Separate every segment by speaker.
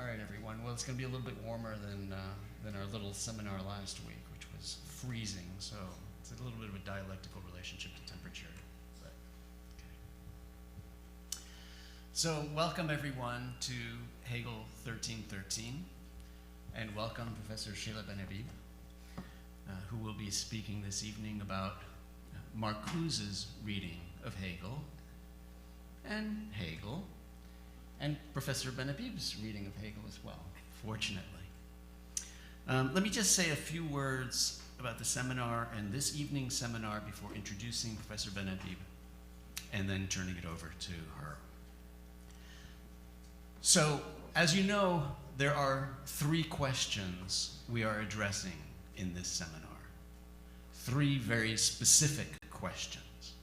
Speaker 1: right, everyone. Well, it's going to be a little bit warmer than our little seminar last week, which was freezing. So it's a little bit of a dialectical relationship to temperature. But, okay. So welcome, everyone, to Hegel 1313. And welcome Professor Seyla Benhabib, who will be speaking this evening about Marcuse's reading of Hegel, and Professor Benhabib's reading of Hegel as well, fortunately. Let me just say a few words about the seminar and this evening's seminar before introducing Professor Benhabib and then turning it over to her. So, as you know, there are three questions we are addressing in this seminar. Three very specific questions.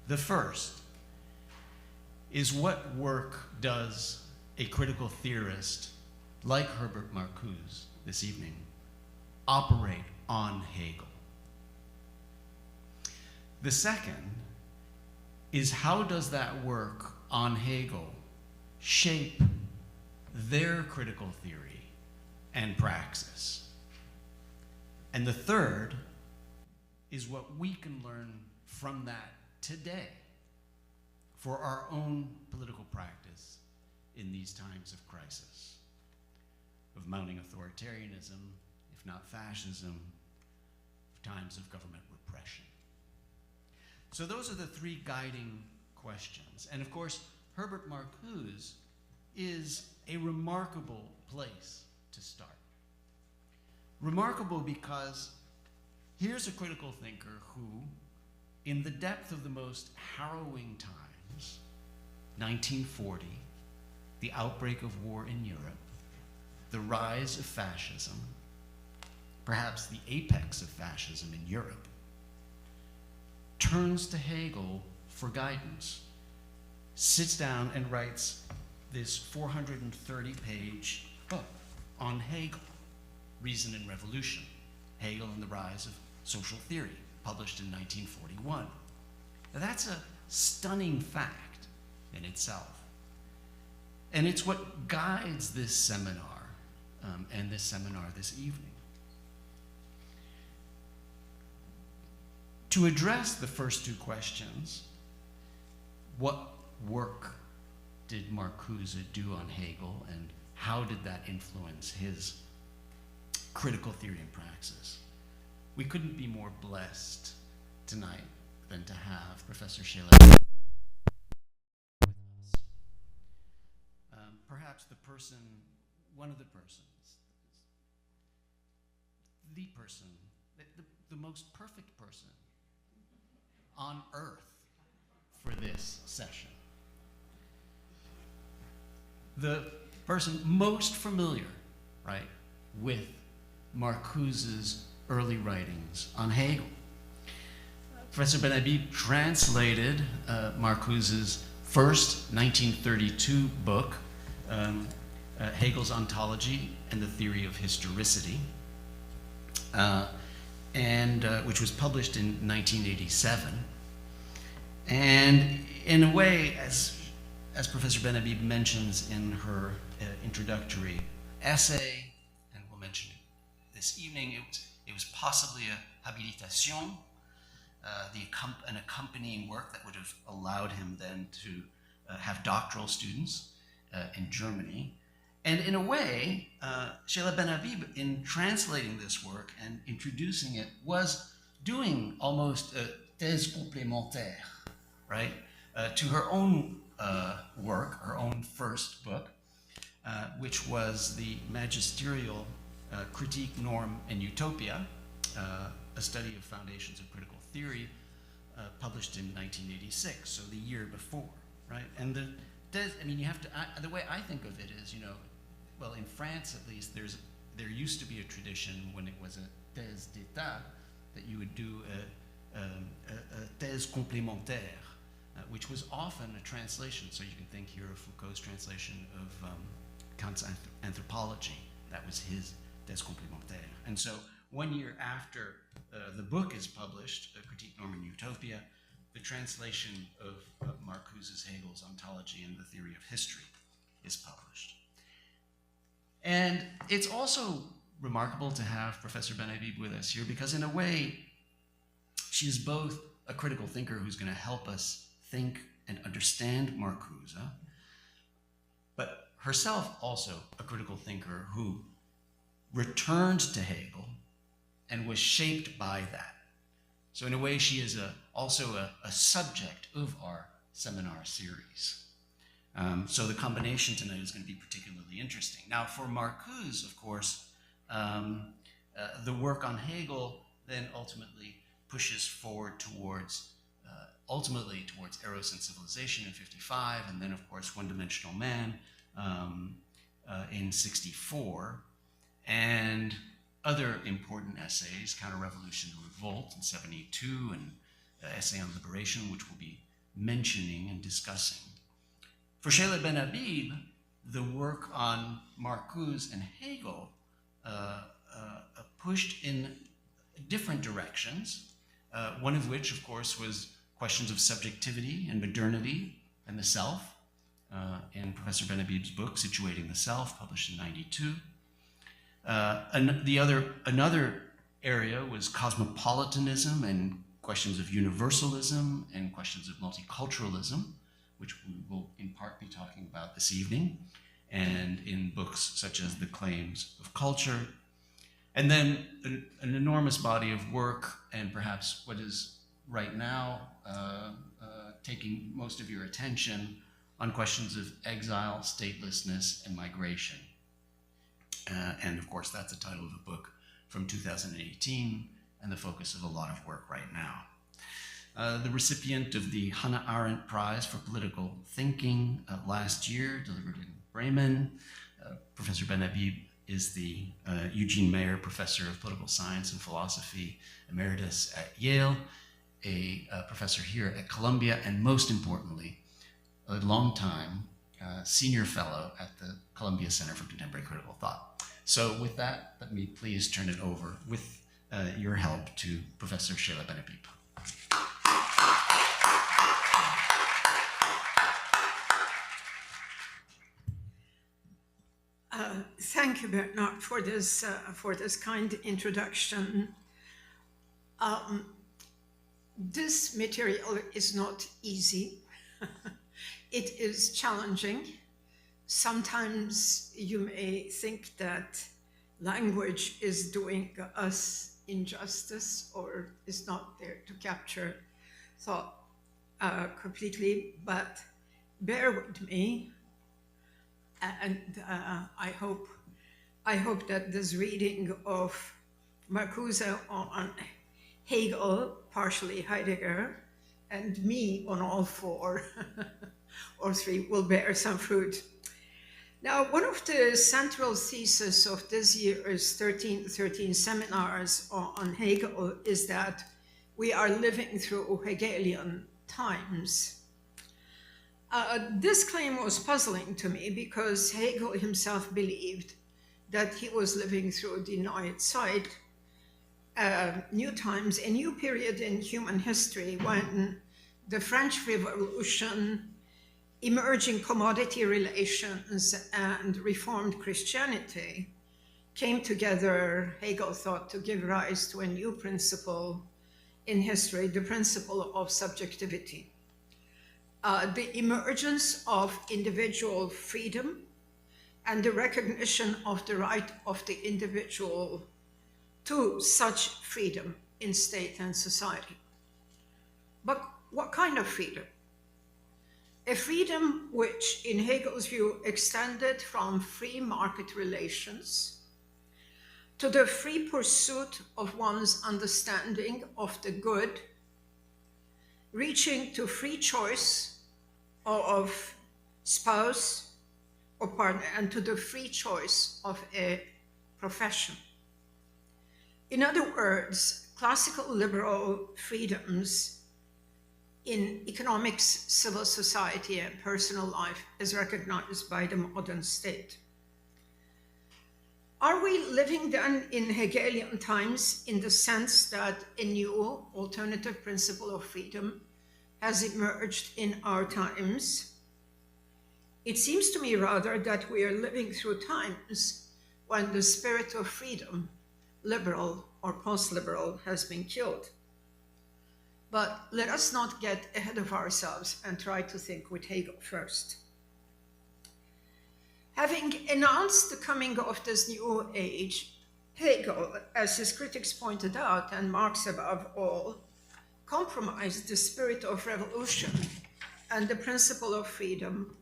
Speaker 1: The first is, what work does a critical theorist like Herbert Marcuse this evening operate on Hegel? The second is, how does that work on Hegel shape their critical theory and praxis? And the third is what we can learn from that today for our own political practice in these times of crisis, of mounting authoritarianism, if not fascism, times of government repression. So those are the three guiding questions. And of course, Herbert Marcuse is a remarkable place to start. Remarkable because here's a critical thinker who, in the depth of the most harrowing times, 1940, the outbreak of war in Europe, the rise of fascism, perhaps the apex of fascism in Europe, turns to Hegel for guidance, sits down and writes this 430-page book on Hegel, Reason and Revolution, Hegel and the Rise of Social Theory, published in 1941. Now, that's a stunning fact in itself. And it's what guides this seminar and this seminar this evening. To address the first two questions, what work did Marcuse do on Hegel, and how did that influence his critical theory and praxis? We couldn't be more blessed tonight than to have Professor Seyla with us. Perhaps the person, one of the persons, the person, the most perfect person on earth for this session. The person most familiar, right, with Marcuse's early writings on Hegel. Professor Benhabib translated Marcuse's first 1932 book, Hegel's Ontology and the Theory of Historicity, which was published in 1987. And in a way, as Professor Benhabib mentions in her introductory essay, and we'll mention it this evening, it was possibly a habilitation, an accompanying work that would have allowed him then to have doctoral students in Germany. And in a way, Seyla Benhabib, in translating this work and introducing it, was doing almost a thèse complémentaire, right, to her own work, her own first book, which was the magisterial Critique, Norm, and Utopia, a study of foundations of critical theory, published in 1986, so the year before, right? And the way I think of it is, well, in France at least, there used to be a tradition when it was a thèse d'état that you would do a thèse complémentaire, which was often a translation. So you can think here of Foucault's translation of Kant's Anthropology. That was his thèse complémentaire. And so 1 year after the book is published, Critique, Norm, and Utopia, the translation of Marcuse's Hegel's Ontology and the Theory of History is published. And it's also remarkable to have Professor Benhabib with us here because in a way, she is both a critical thinker who's going to help us think and understand Marcuse, but herself also a critical thinker who returned to Hegel and was shaped by that. So in a way, she is also a subject of our seminar series. So the combination tonight is going to be particularly interesting. Now, for Marcuse, of course, the work on Hegel then ultimately pushes forward towards Eros and Civilization in 55, and then, of course, One-Dimensional Man in 64, and other important essays, Counter-Revolution and Revolt in 72, and Essay on Liberation, which we'll be mentioning and discussing. For Seyla Benhabib, the work on Marcuse and Hegel pushed in different directions, one of which, of course, was questions of subjectivity and modernity and the self, in Professor Benhabib's book, Situating the Self, published in 92. Another area was cosmopolitanism and questions of universalism and questions of multiculturalism, which we will in part be talking about this evening, and in books such as The Claims of Culture. And then an enormous body of work, and perhaps what is right now taking most of your attention on questions of exile, statelessness, and migration. And of course, that's the title of a book from 2018 and the focus of a lot of work right now. The recipient of the Hannah Arendt Prize for Political Thinking last year, delivered in Bremen. Professor Benhabib is the Eugene Mayer Professor of Political Science and Philosophy Emeritus at Yale, a professor here at Columbia, and most importantly, a longtime senior fellow at the Columbia Center for Contemporary Critical Thought. So with that, let me please turn it over with your help to Professor Seyla Benhabib.
Speaker 2: Thank you, Bernard, for this kind introduction. This material is not easy. It is challenging. Sometimes you may think that language is doing us injustice or is not there to capture thought completely, but bear with me. And I hope that this reading of Marcuse on Hegel, partially Heidegger, and me on all four or three will bear some fruit. Now, one of the central theses of this year's 13 seminars on Hegel is that we are living through Hegelian times. This claim was puzzling to me because Hegel himself believed that he was living through the Neue Zeit, new times, a new period in human history when the French Revolution, emerging commodity relations, and Reformed Christianity came together, Hegel thought, to give rise to a new principle in history, the principle of subjectivity. The emergence of individual freedom and the recognition of the right of the individual to such freedom in state and society. But what kind of freedom? A freedom which, in Hegel's view, extended from free market relations to the free pursuit of one's understanding of the good, reaching to free choice of spouse or partner, and to the free choice of a profession. In other words, classical liberal freedoms in economics, civil society, and personal life as recognized by the modern state. Are we living then in Hegelian times in the sense that a new alternative principle of freedom has emerged in our times? It seems to me rather that we are living through times when the spirit of freedom, liberal or post-liberal, has been killed. But let us not get ahead of ourselves and try to think with Hegel first. Having announced the coming of this new age, Hegel, as his critics pointed out, and Marx above all, compromised the spirit of revolution and the principle of freedom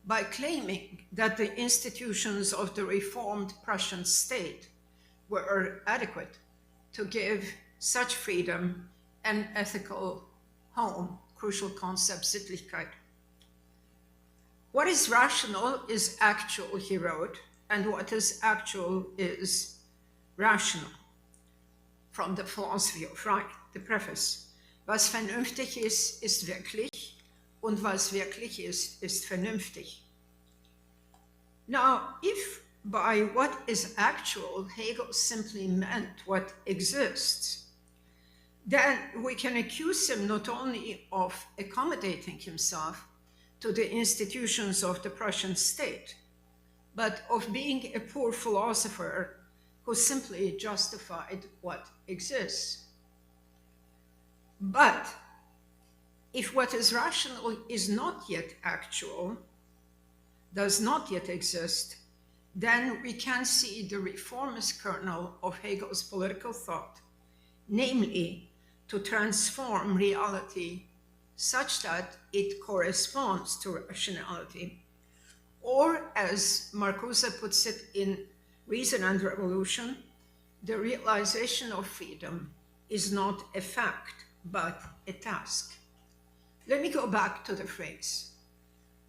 Speaker 2: by claiming that the institutions of the reformed Prussian state were adequate to give such freedom an ethical home, crucial concept, Sittlichkeit. What is rational is actual, he wrote, and what is actual is rational. From the philosophy of right, the preface. Was vernünftig ist, ist wirklich, und was wirklich ist, ist vernünftig. Now, if by what is actual, Hegel simply meant what exists, then we can accuse him not only of accommodating himself to the institutions of the Prussian state, but of being a poor philosopher who simply justified what exists. But if what is rational is not yet actual, does not yet exist, then we can see the reformist kernel of Hegel's political thought, namely to transform reality such that it corresponds to rationality, or as Marcuse puts it in Reason and Revolution, the realization of freedom is not a fact, but a task. Let me go back to the phrase.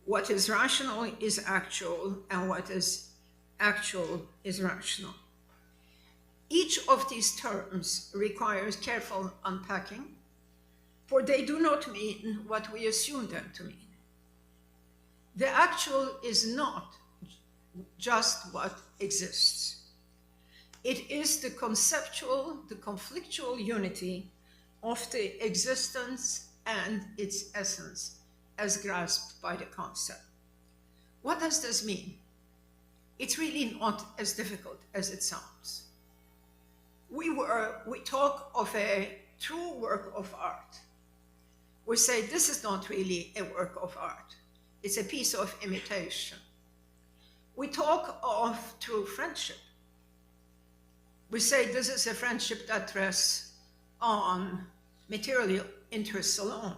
Speaker 2: What is rational is actual, and what is actual is rational. Each of these terms requires careful unpacking, for they do not mean what we assume them to mean. The actual is not just what exists. It is the conceptual, the conflictual unity of the existence and its essence as grasped by the concept. What does this mean? It's really not as difficult as it sounds. We talk of a true work of art. We say this is not really a work of art. It's a piece of imitation. We talk of true friendship. We say this is a friendship that rests on material interests alone.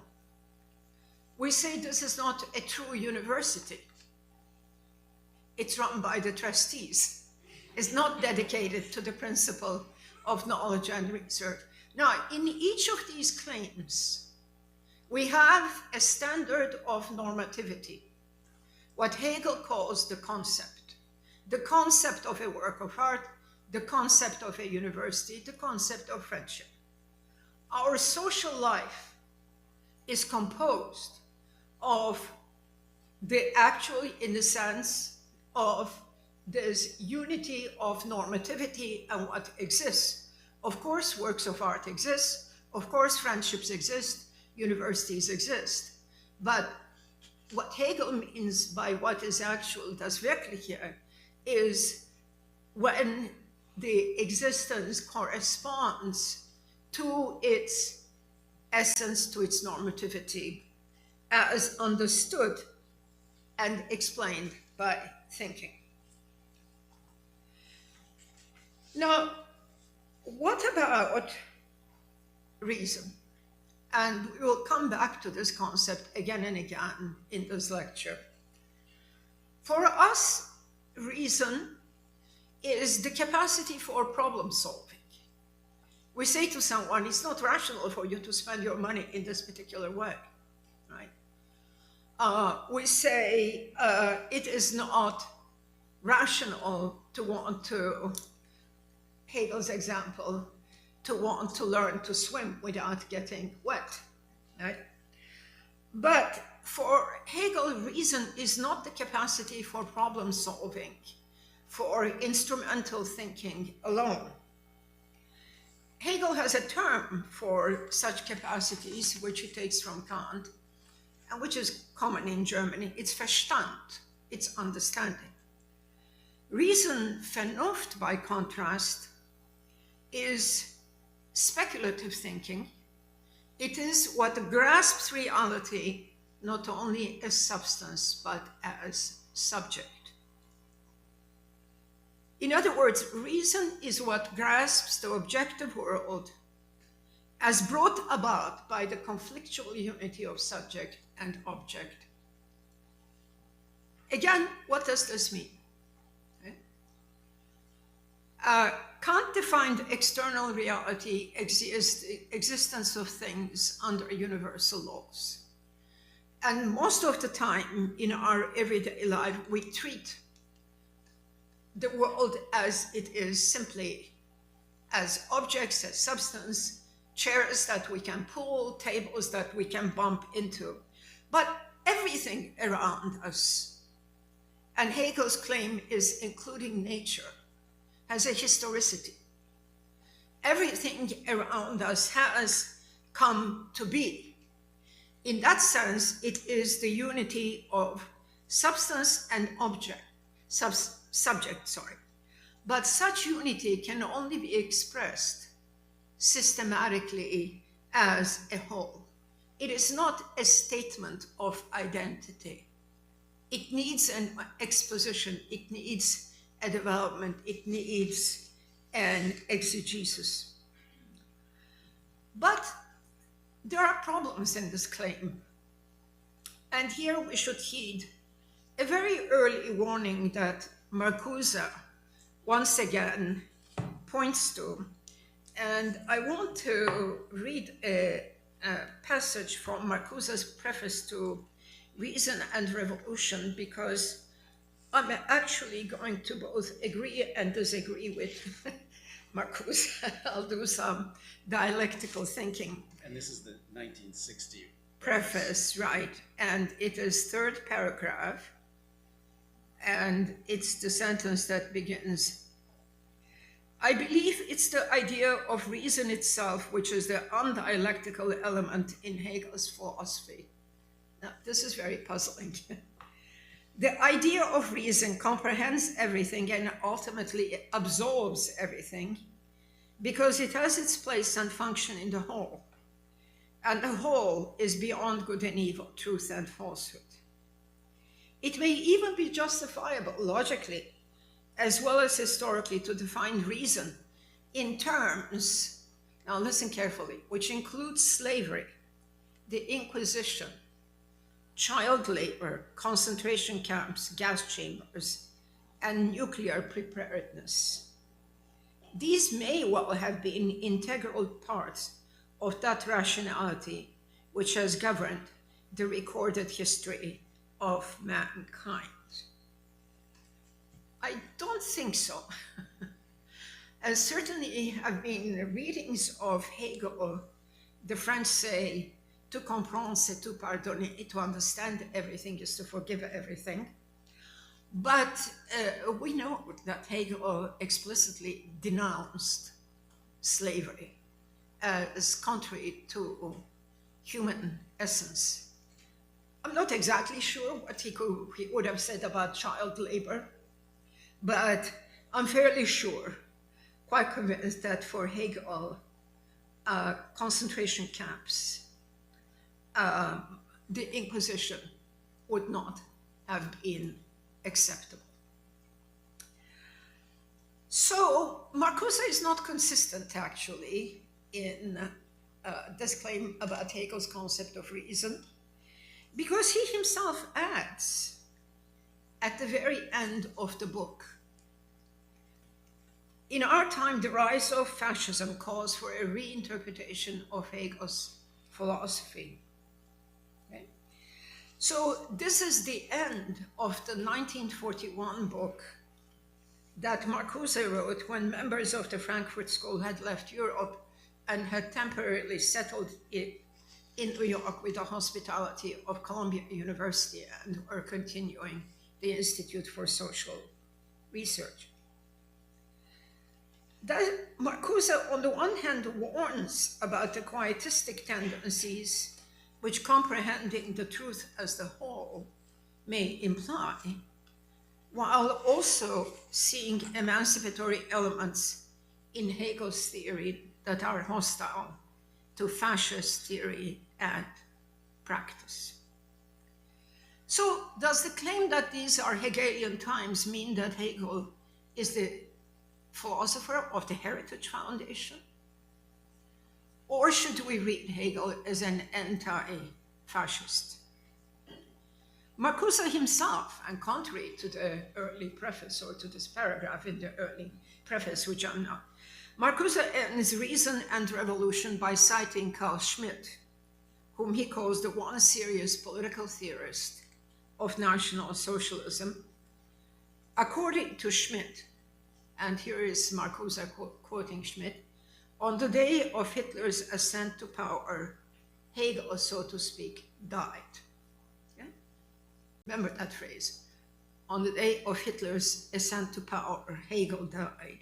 Speaker 2: We say this is not a true university. It's run by the trustees. It's not dedicated to the principle of knowledge and research. Now, in each of these claims, we have a standard of normativity, what Hegel calls the concept of a work of art, the concept of a university, the concept of friendship. Our social life is composed of the actual, in the sense of this unity of normativity and what exists. Of course, works of art exist. Of course, friendships exist. Universities exist. But what Hegel means by what is actual, das Wirkliche, is when the existence corresponds to its essence, to its normativity, as understood and explained by thinking. Now, what about reason? And we will come back to this concept again and again in this lecture. For us, reason is the capacity for problem solving. We say to someone, it's not rational for you to spend your money in this particular way, right? We say it is not rational to want to, Hegel's example, to want to learn to swim without getting wet, right? But for Hegel, reason is not the capacity for problem solving, for instrumental thinking alone. Hegel has a term for such capacities, which he takes from Kant, and which is common in Germany. It's Verstand, it's understanding. Reason, Vernunft, by contrast, is speculative thinking. It is what grasps reality not only as substance, but as subject. In other words, reason is what grasps the objective world as brought about by the conflictual unity of subject and object. Again, what does this mean? Kant defined external reality, existence of things under universal laws. And most of the time in our everyday life, we treat the world as it is, simply as objects, as substance, chairs that we can pull, tables that we can bump into. But everything around us, and Hegel's claim is including nature, has a historicity. Everything around us has come to be. In that sense, it is the unity of substance and subject. But such unity can only be expressed systematically as a whole. It is not a statement of identity. It needs an exposition, it needs a development, it needs an exegesis. But there are problems in this claim. And here we should heed a very early warning that Marcuse once again points to. And I want to read a passage from Marcuse's preface to Reason and Revolution, because I'm actually going to both agree and disagree with Marcuse. I'll do some dialectical thinking.
Speaker 1: And this is the 1960
Speaker 2: preface, right? And it is third paragraph, and it's the sentence that begins, "I believe it's the idea of reason itself which is the undialectical element in Hegel's philosophy." Now, this is very puzzling. The idea of reason comprehends everything and ultimately absorbs everything because it has its place and function in the whole. And the whole is beyond good and evil, truth and falsehood. It may even be justifiable logically, as well as historically, to define reason in terms, now listen carefully, which includes slavery, the Inquisition, child labor, concentration camps, gas chambers, and nuclear preparedness. These may well have been integral parts of that rationality which has governed the recorded history of mankind. I don't think so. And certainly have been readings of Hegel. The French say, to comprendre, c'est tout pardonner. To understand everything is to forgive everything. But we know that Hegel explicitly denounced slavery as contrary to human essence. I'm not exactly sure what he would have said about child labor, but I'm fairly sure, quite convinced that for Hegel, concentration camps, the Inquisition would not have been acceptable. So Marcuse is not consistent, actually, in this claim about Hegel's concept of reason, because he himself adds at the very end of the book, in our time, the rise of fascism calls for a reinterpretation of Hegel's philosophy. Okay? So this is the end of the 1941 book that Marcuse wrote when members of the Frankfurt School had left Europe and had temporarily settled in New York with the hospitality of Columbia University and were continuing the Institute for Social Research. Marcuse, on the one hand, warns about the quietistic tendencies which comprehending the truth as the whole may imply, while also seeing emancipatory elements in Hegel's theory that are hostile to fascist theory and practice. So does the claim that these are Hegelian times mean that Hegel is the philosopher of the Heritage Foundation? Or should we read Hegel as an anti-fascist? Marcuse himself, and contrary to the early preface or to this paragraph in the early preface, which I'm not, Marcuse ends Reason and Revolution by citing Carl Schmitt, whom he calls the one serious political theorist of National Socialism. According to Schmitt, and here is Marcuse quoting Schmitt, on the day of Hitler's ascent to power, Hegel, so to speak, died. Yeah? Remember that phrase. On the day of Hitler's ascent to power, Hegel died.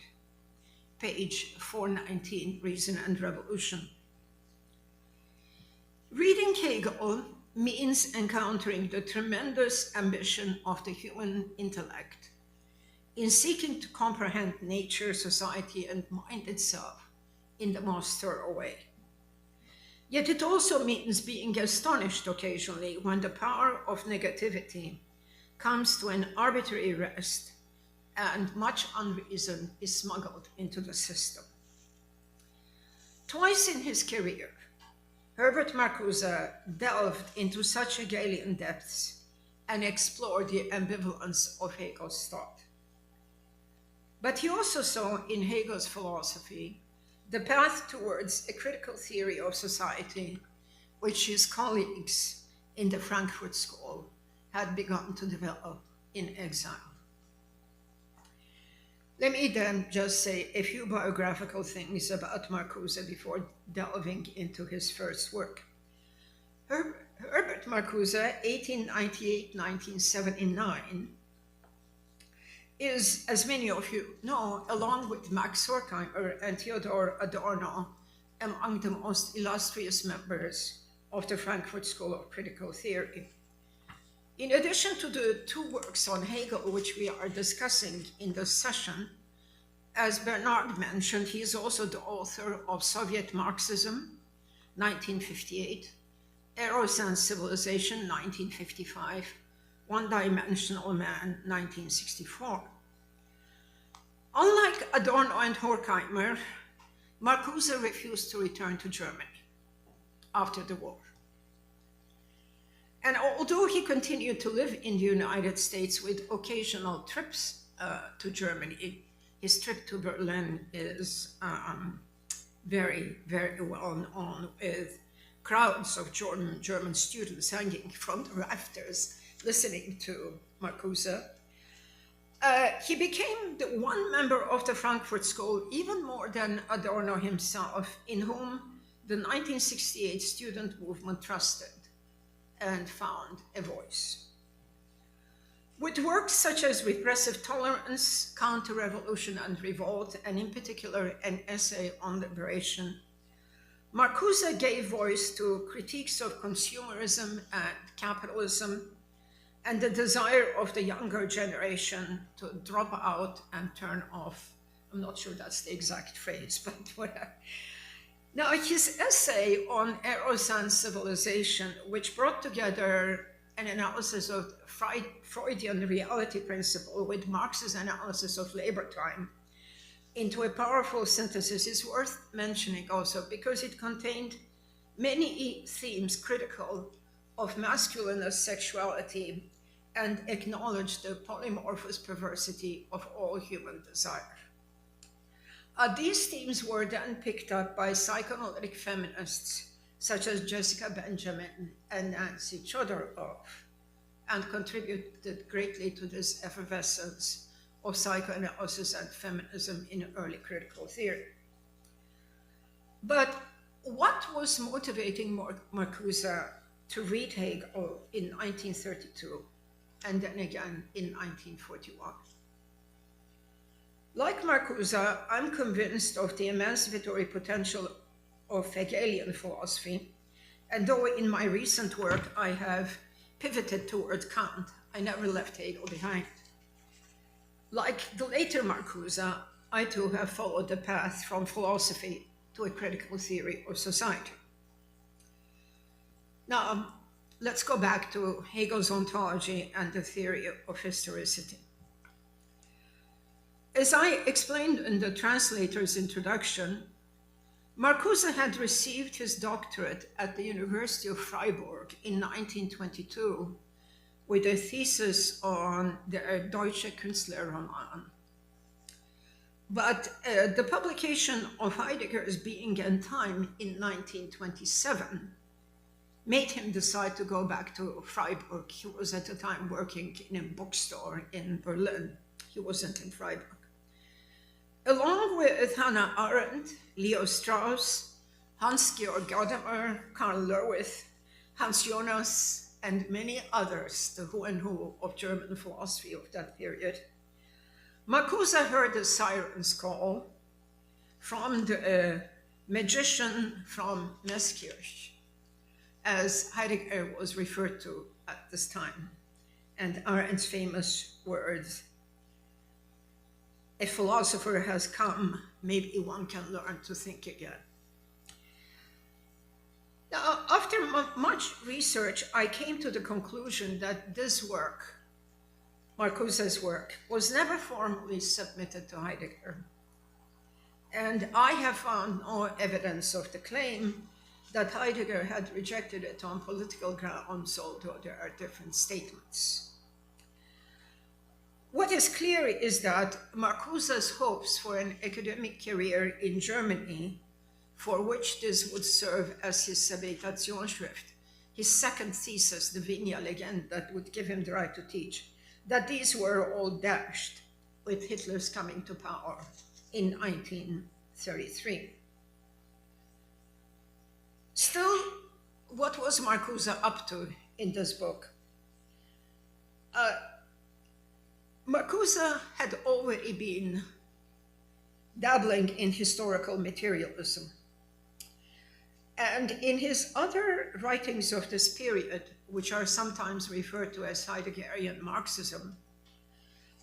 Speaker 2: Page 419, Reason and Revolution. Reading Hegel means encountering the tremendous ambition of the human intellect in seeking to comprehend nature, society, and mind itself in the most thorough way. Yet it also means being astonished occasionally when the power of negativity comes to an arbitrary rest and much unreason is smuggled into the system. Twice in his career, Herbert Marcuse delved into such Hegelian depths and explored the ambivalence of Hegel's thought. But he also saw in Hegel's philosophy the path towards a critical theory of society, which his colleagues in the Frankfurt School had begun to develop in exile. Let me then just say a few biographical things about Marcuse before delving into his first work. Herbert Marcuse, 1898-1979, is, as many of you know, along with Max Horkheimer and Theodor Adorno, among the most illustrious members of the Frankfurt School of Critical Theory. In addition to the two works on Hegel, which we are discussing in this session, as Bernard mentioned, he is also the author of Soviet Marxism, 1958, Eros and Civilization, 1955, One-Dimensional Man, 1964. Unlike Adorno and Horkheimer, Marcuse refused to return to Germany after the war. And although he continued to live in the United States with occasional trips to Germany, his trip to Berlin is very, very well known, with crowds of German students hanging from the rafters listening to Marcuse. He became the one member of the Frankfurt School, even more than Adorno himself, in whom the 1968 student movement trusted and found a voice. With works such as Repressive Tolerance, Counter-Revolution and Revolt, and in particular an essay on liberation, Marcuse gave voice to critiques of consumerism and capitalism and the desire of the younger generation to drop out and turn off. I'm not sure that's the exact phrase, but whatever. Now, his essay on Eros and Civilization, which brought together an analysis of Freudian reality principle with Marx's analysis of labor time into a powerful synthesis, is worth mentioning also because it contained many themes critical of masculinist sexuality and acknowledged the polymorphous perversity of all human desire. These themes were then picked up by psychoanalytic feminists such as Jessica Benjamin and Nancy Chodorow, and contributed greatly to this effervescence of psychoanalysis and feminism in early critical theory. But what was motivating Marcuse to read Hegel in 1932 and then again in 1941? Like Marcuse, I'm convinced of the emancipatory potential of Hegelian philosophy, and though in my recent work I have pivoted toward Kant, I never left Hegel behind. Like the later Marcuse, I too have followed the path from philosophy to a critical theory of society. Now, let's go back to Hegel's ontology and the theory of historicity. As I explained in the translator's introduction, Marcuse had received his doctorate at the University of Freiburg in 1922 with a thesis on the Deutsche Künstlerroman. But the publication of Heidegger's Being and Time in 1927 made him decide to go back to Freiburg. He was at the time working in a bookstore in Berlin. He wasn't in Freiburg. Along with Hannah Arendt, Leo Strauss, Hans-Georg Gadamer, Karl Löwith, Hans Jonas, and many others, the who and who of German philosophy of that period, Marcuse heard the siren's call from the magician from Meßkirch, as Heidegger was referred to at this time, and Arendt's famous words, "A philosopher has come, maybe one can learn to think again." Now, after much research, I came to the conclusion that this work, Marcuse's work, was never formally submitted to Heidegger. And I have found no evidence of the claim that Heidegger had rejected it on political grounds, although there are different statements. What is clear is that Marcuse's hopes for an academic career in Germany, for which this would serve as his Habilitationsschrift, his second thesis, the Vigna Legend, that would give him the right to teach, that these were all dashed with Hitler's coming to power in 1933. Still, what was Marcuse up to in this book? Marcuse had already been dabbling in historical materialism. And in his other writings of this period, which are sometimes referred to as Heideggerian Marxism,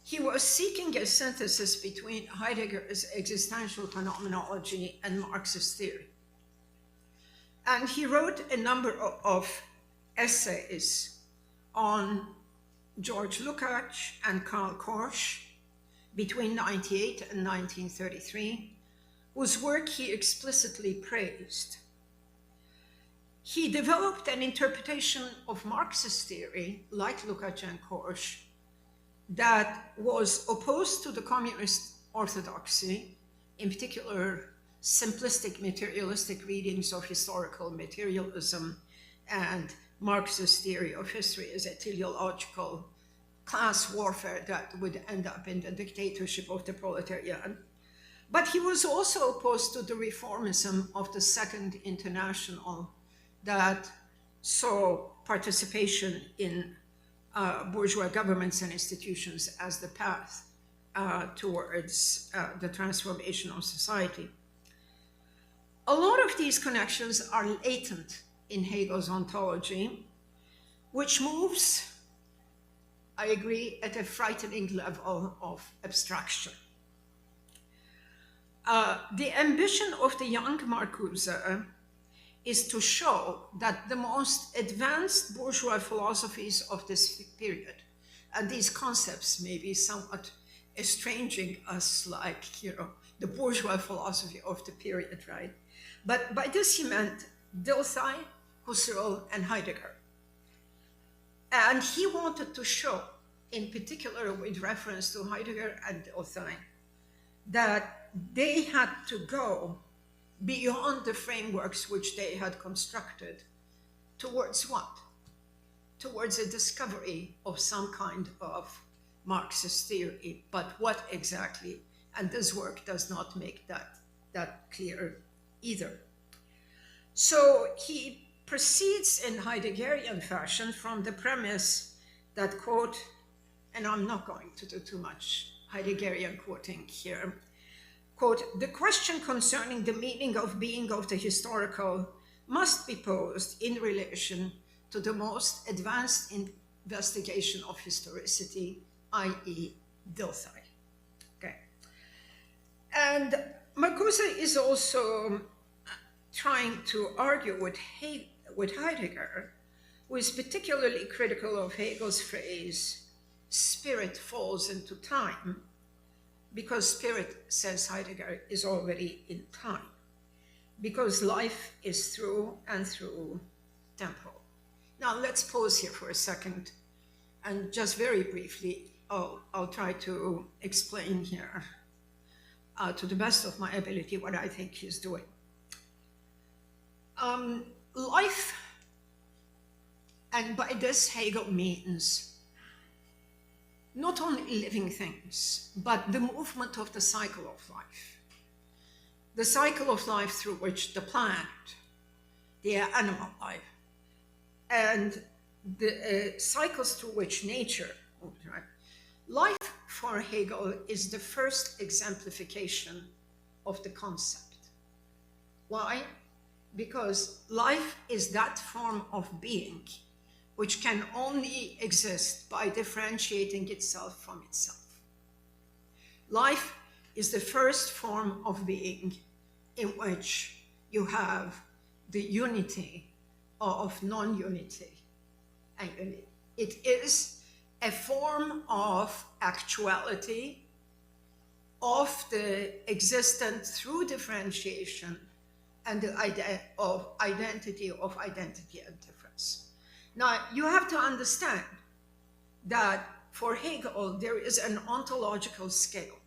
Speaker 2: he was seeking a synthesis between Heidegger's existential phenomenology and Marxist theory. And he wrote a number of essays on George Lukács and Karl Korsch between 1998 and 1933, whose work he explicitly praised. He developed an interpretation of Marxist theory, like Lukács and Korsch, that was opposed to the communist orthodoxy, in particular simplistic materialistic readings of historical materialism and Marxist theory of history as a teleological class warfare that would end up in the dictatorship of the proletariat. But he was also opposed to the reformism of the Second International that saw participation in bourgeois governments and institutions as the path towards the transformation of society. A lot of these connections are latent in Hegel's ontology, which moves, I agree, at a frightening level of abstraction. The ambition of the young Marcuse is to show that the most advanced bourgeois philosophies of this period, and these concepts may be somewhat estranging us, like, the bourgeois philosophy of the period, right? But by this he meant Dilthey, Husserl, and Heidegger. And he wanted to show, in particular with reference to Heidegger and Dilthey, that they had to go beyond the frameworks which they had constructed towards what? Towards a discovery of some kind of Marxist theory, but what exactly? And this work does not make that clear either. So he proceeds in Heideggerian fashion from the premise that, quote, and I'm not going to do too much Heideggerian quoting here, quote, "The question concerning the meaning of being of the historical must be posed in relation to the most advanced investigation of historicity, i.e. Dilthey." And Marcuse is also trying to argue with Heidegger, who is particularly critical of Hegel's phrase, spirit falls into time, because spirit, says Heidegger, is already in time, because life is through and through temporal. Now let's pause here for a second, and just very briefly, I'll try to explain here to the best of my ability what I think he's doing. Life, and by this Hegel means not only living things, but the movement of the cycle of life. The cycle of life through which the plant, the animal life, and the cycles through which nature moves, right? Life for Hegel is the first exemplification of the concept. Why? Because life is that form of being which can only exist by differentiating itself from itself. Life is the first form of being in which you have the unity of non-unity and unity. It is a form of actuality of the existent through differentiation and the identity and difference. Now, you have to understand that for Hegel, there is an ontological scale.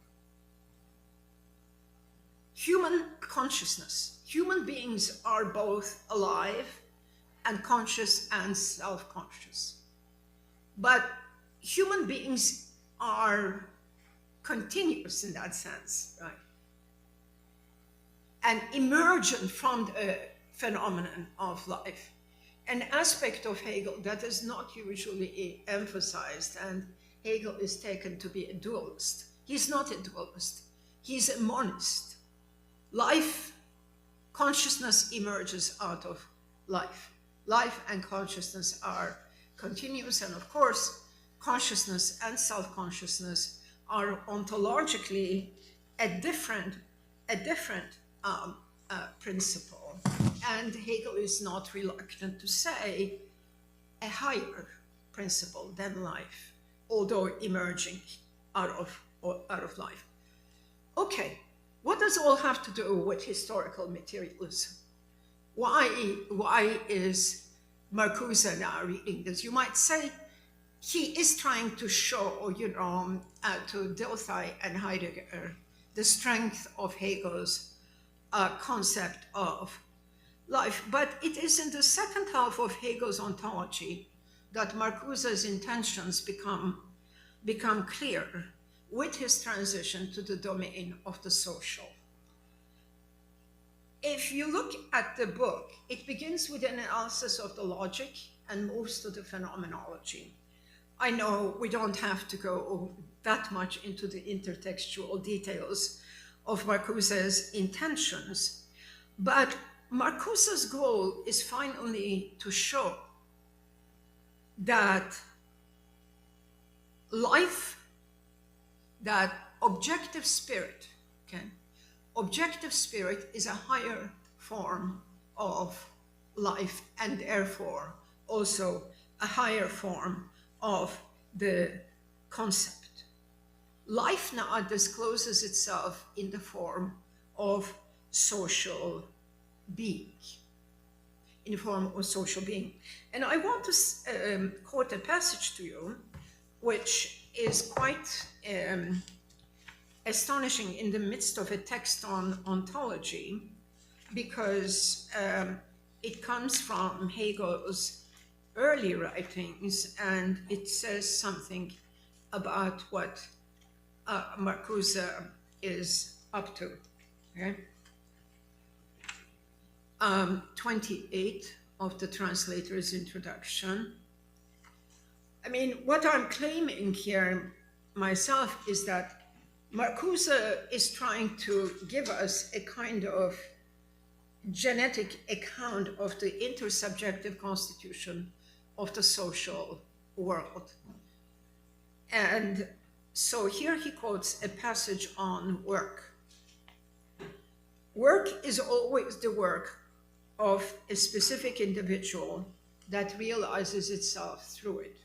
Speaker 2: Human consciousness, human beings are both alive and conscious and self-conscious. But human beings are continuous in that sense, right? And emergent from the phenomenon of life. An aspect of Hegel that is not usually emphasized, and Hegel is taken to be a dualist. He's not a dualist, he's a monist. Life, consciousness emerges out of life. Life and consciousness are continuous, and of course, consciousness and self-consciousness are ontologically a different principle. And Hegel is not reluctant to say a higher principle than life, although emerging out of life. Okay, what does all have to do with historical materialism? Why is Marcuse now reading this? You might say he is trying to show, to Dilthey and Heidegger, the strength of Hegel's concept of life. But it is in the second half of Hegel's ontology that Marcuse's intentions become clear with his transition to the domain of the social. If you look at the book, it begins with an analysis of the logic and moves to the phenomenology. I know we don't have to go that much into the intertextual details of Marcuse's intentions, but Marcuse's goal is finally to show that life, that objective spirit, okay? Objective spirit is a higher form of life and therefore also a higher form of the concept. Life now discloses itself in the form of social being, in the form of social being. And I want to quote a passage to you, which is quite astonishing in the midst of a text on ontology, because it comes from Hegel's early writings, and it says something about what Marcuse is up to. Okay? 28 of the translator's introduction. I mean, what I'm claiming here myself is that Marcuse is trying to give us a kind of genetic account of the intersubjective constitution of the social world. And so here he quotes a passage on work. Work is always the work of a specific individual that realizes itself through it.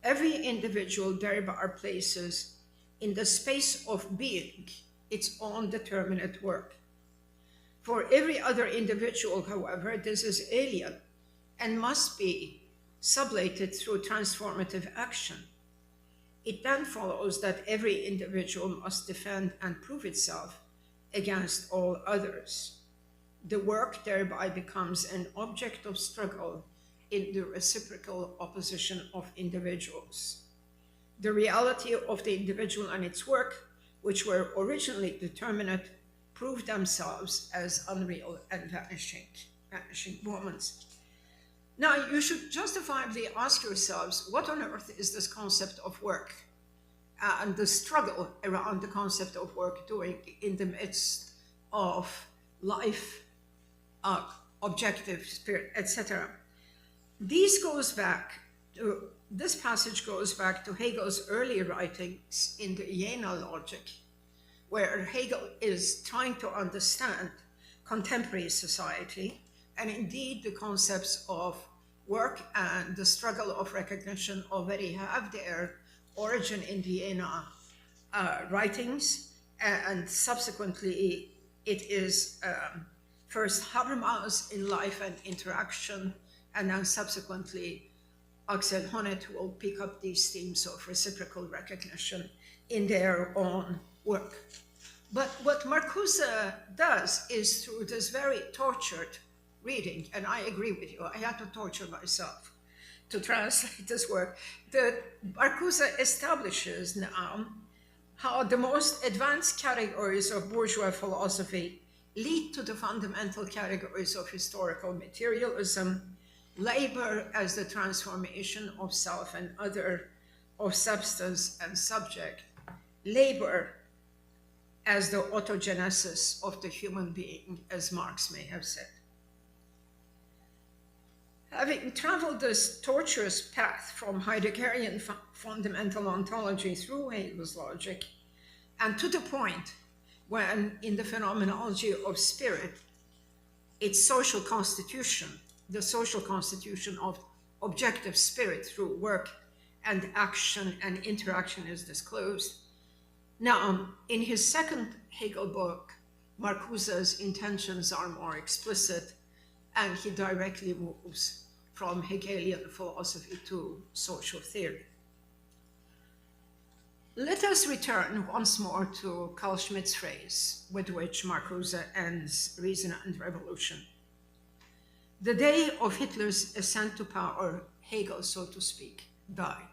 Speaker 2: Every individual thereby places in the space of being its own determinate work. For every other individual, however, this is alien and must be sublated through transformative action. It then follows that every individual must defend and prove itself against all others. The work thereby becomes an object of struggle in the reciprocal opposition of individuals. The reality of the individual and its work, which were originally determinate, prove themselves as unreal and vanishing moments. Now, you should justifiably ask yourselves, what on earth is this concept of work and the struggle around the concept of work doing in the midst of life, objective, spirit, etc.? This passage goes back to Hegel's early writings in the Jena logic, where Hegel is trying to understand contemporary society, and indeed the concepts of work and the struggle of recognition already have their origin in the Jena writings, and subsequently it is first Habermas in Life and Interaction, and then subsequently Axel Honneth will pick up these themes of reciprocal recognition in their own work. But what Marcuse does is, through this very tortured reading, and I agree with you, I had to torture myself to translate this work, that Marcuse establishes now how the most advanced categories of bourgeois philosophy lead to the fundamental categories of historical materialism, labor as the transformation of self and other, of substance and subject, labor as the autogenesis of the human being, as Marx may have said. Having traveled this tortuous path from Heideggerian fundamental ontology through Hegel's logic, and to the point when, in the phenomenology of spirit, its social constitution, the social constitution of objective spirit through work and action and interaction is disclosed. Now, in his second Hegel book, Marcuse's intentions are more explicit, and he directly moves from Hegelian philosophy to social theory. Let us return once more to Carl Schmitt's phrase with which Marcuse ends Reason and Revolution. The day of Hitler's ascent to power, Hegel, so to speak, died.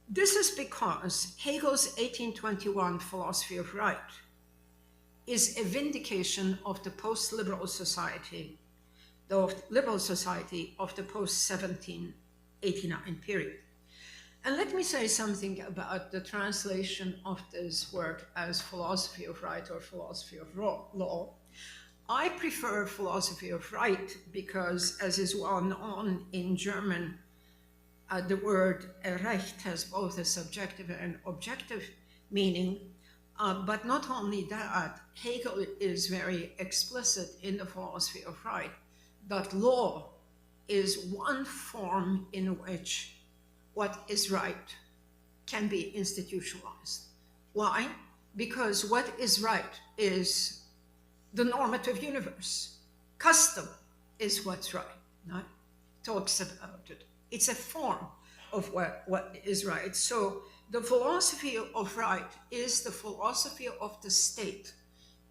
Speaker 2: This is because Hegel's 1821 philosophy of right is a vindication of the post-liberal society, the liberal society of the post-1789 period. And let me say something about the translation of this work as philosophy of right or philosophy of law. I prefer philosophy of right because, as is well known in German, the word Recht has both a subjective and objective meaning, but not only that, Hegel is very explicit in the philosophy of right that law is one form in which what is right can be institutionalized. Why? Because what is right is the normative universe. Custom is what's right, right? Talks about it. It's a form of what is right. So the philosophy of right is the philosophy of the state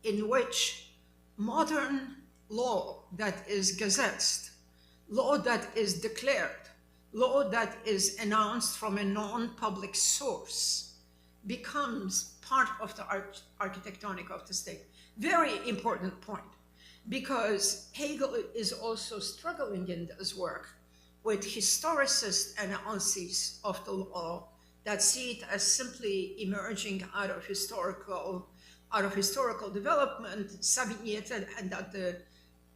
Speaker 2: in which modern law that is gazetted, law that is declared, law that is announced from a non-public source becomes part of the architectonic of the state. Very important point, because Hegel is also struggling in this work with historicist analyses of the law that see it as simply emerging out of historical development, and that the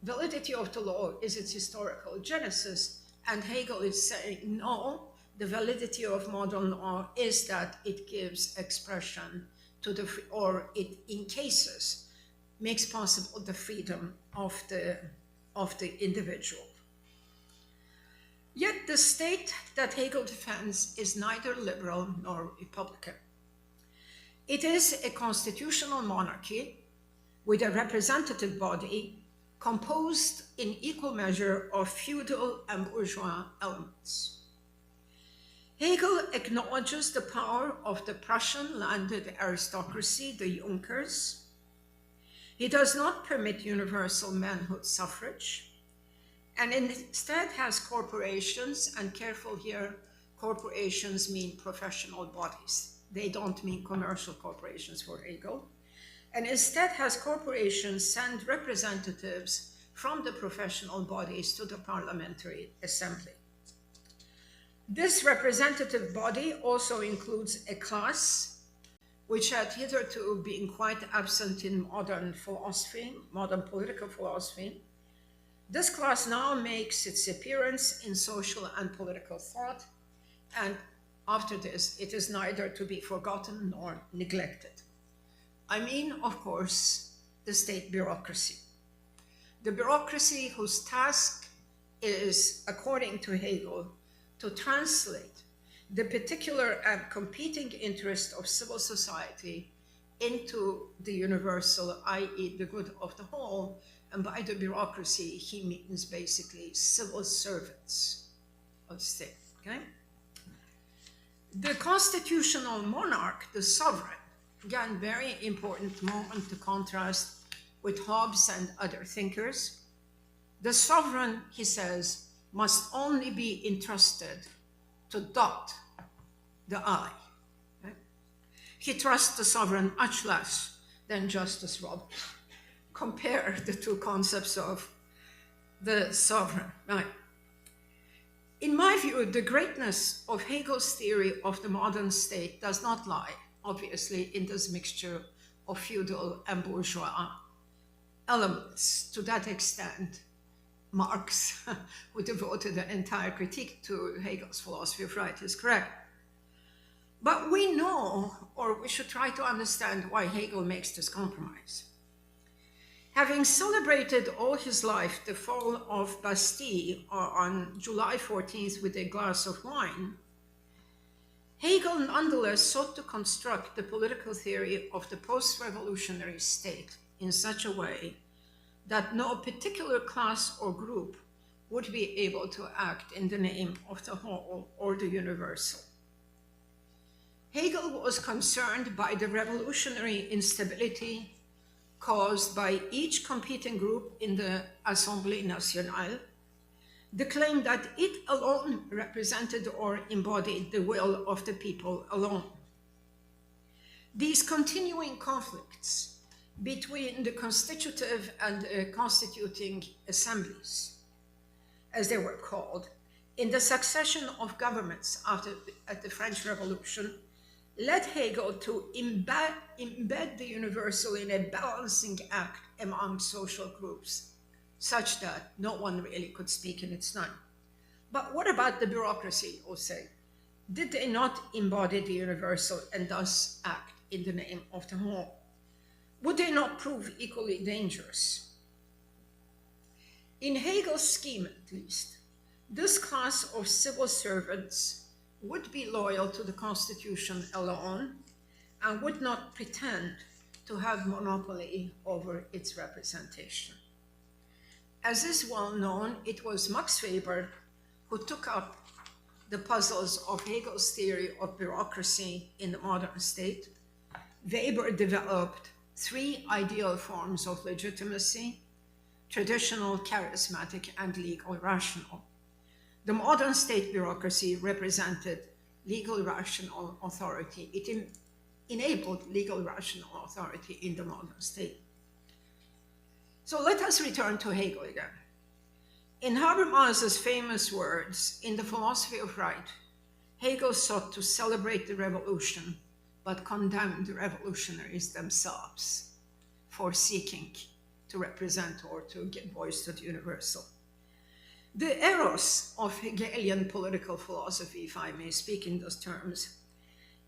Speaker 2: validity of the law is its historical genesis. And Hegel is saying, no, the validity of modern law is that it gives expression to the, or it in cases makes possible the freedom of the individual. Yet the state that Hegel defends is neither liberal nor republican. It is a constitutional monarchy with a representative body composed in equal measure of feudal and bourgeois elements. Hegel acknowledges the power of the Prussian landed aristocracy, the Junkers. He does not permit universal manhood suffrage, and instead has corporations, and careful here, corporations mean professional bodies. They don't mean commercial corporations for Hegel. And instead has corporations send representatives from the professional bodies to the parliamentary assembly. This representative body also includes a class which had hitherto been quite absent in modern philosophy, modern political philosophy. This class now makes its appearance in social and political thought, and after this, it is neither to be forgotten nor neglected. I mean, of course, the state bureaucracy. The bureaucracy whose task is, according to Hegel, to translate the particular and competing interest of civil society into the universal, i.e. the good of the whole. And by the bureaucracy, he means basically civil servants of the state, okay? The constitutional monarch, the sovereign, again, very important moment to contrast with Hobbes and other thinkers. The sovereign, he says, must only be entrusted to dot the I. Okay? He trusts the sovereign much less than Justice Robb. Compare the two concepts of the sovereign. Right. In my view, the greatness of Hegel's theory of the modern state does not lie, obviously, in this mixture of feudal and bourgeois elements. To that extent, Marx, who devoted an entire critique to Hegel's philosophy of right, is correct. But we know, or we should try to understand, why Hegel makes this compromise. Having celebrated all his life the fall of Bastille on July 14th with a glass of wine, Hegel nonetheless sought to construct the political theory of the post-revolutionary state in such a way that no particular class or group would be able to act in the name of the whole or the universal. Hegel was concerned by the revolutionary instability caused by each competing group in the Assemblée Nationale, the claim that it alone represented or embodied the will of the people alone. These continuing conflicts between the constitutive and constituting assemblies, as they were called, in the succession of governments at the French Revolution, led Hegel to embed the universal in a balancing act among social groups, such that no one really could speak in its name. But what about the bureaucracy, or say? Did they not embody the universal and thus act in the name of the whole? Would they not prove equally dangerous? In Hegel's scheme, at least, this class of civil servants would be loyal to the Constitution alone and would not pretend to have monopoly over its representation. As is well known, it was Max Weber who took up the puzzles of Hegel's theory of bureaucracy in the modern state. Weber developed three ideal forms of legitimacy: traditional, charismatic, and legal rational. The modern state bureaucracy represented legal rational authority. It enabled legal rational authority in the modern state. So let us return to Hegel again. In Herbert Marcuse's famous words, in the philosophy of right, Hegel sought to celebrate the revolution, but condemned the revolutionaries themselves for seeking to represent or to give voice to the universal. The eros of Hegelian political philosophy, if I may speak in those terms,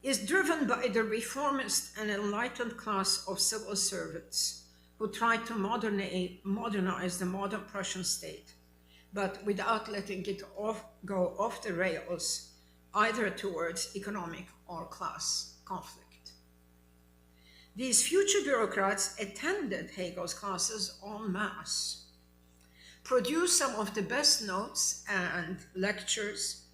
Speaker 2: is driven by the reformist and enlightened class of civil servants who tried to modernize the modern Prussian state, but without letting it go off the rails, either towards economic or class conflict. These future bureaucrats attended Hegel's classes en masse, produced some of the best notes and lectures,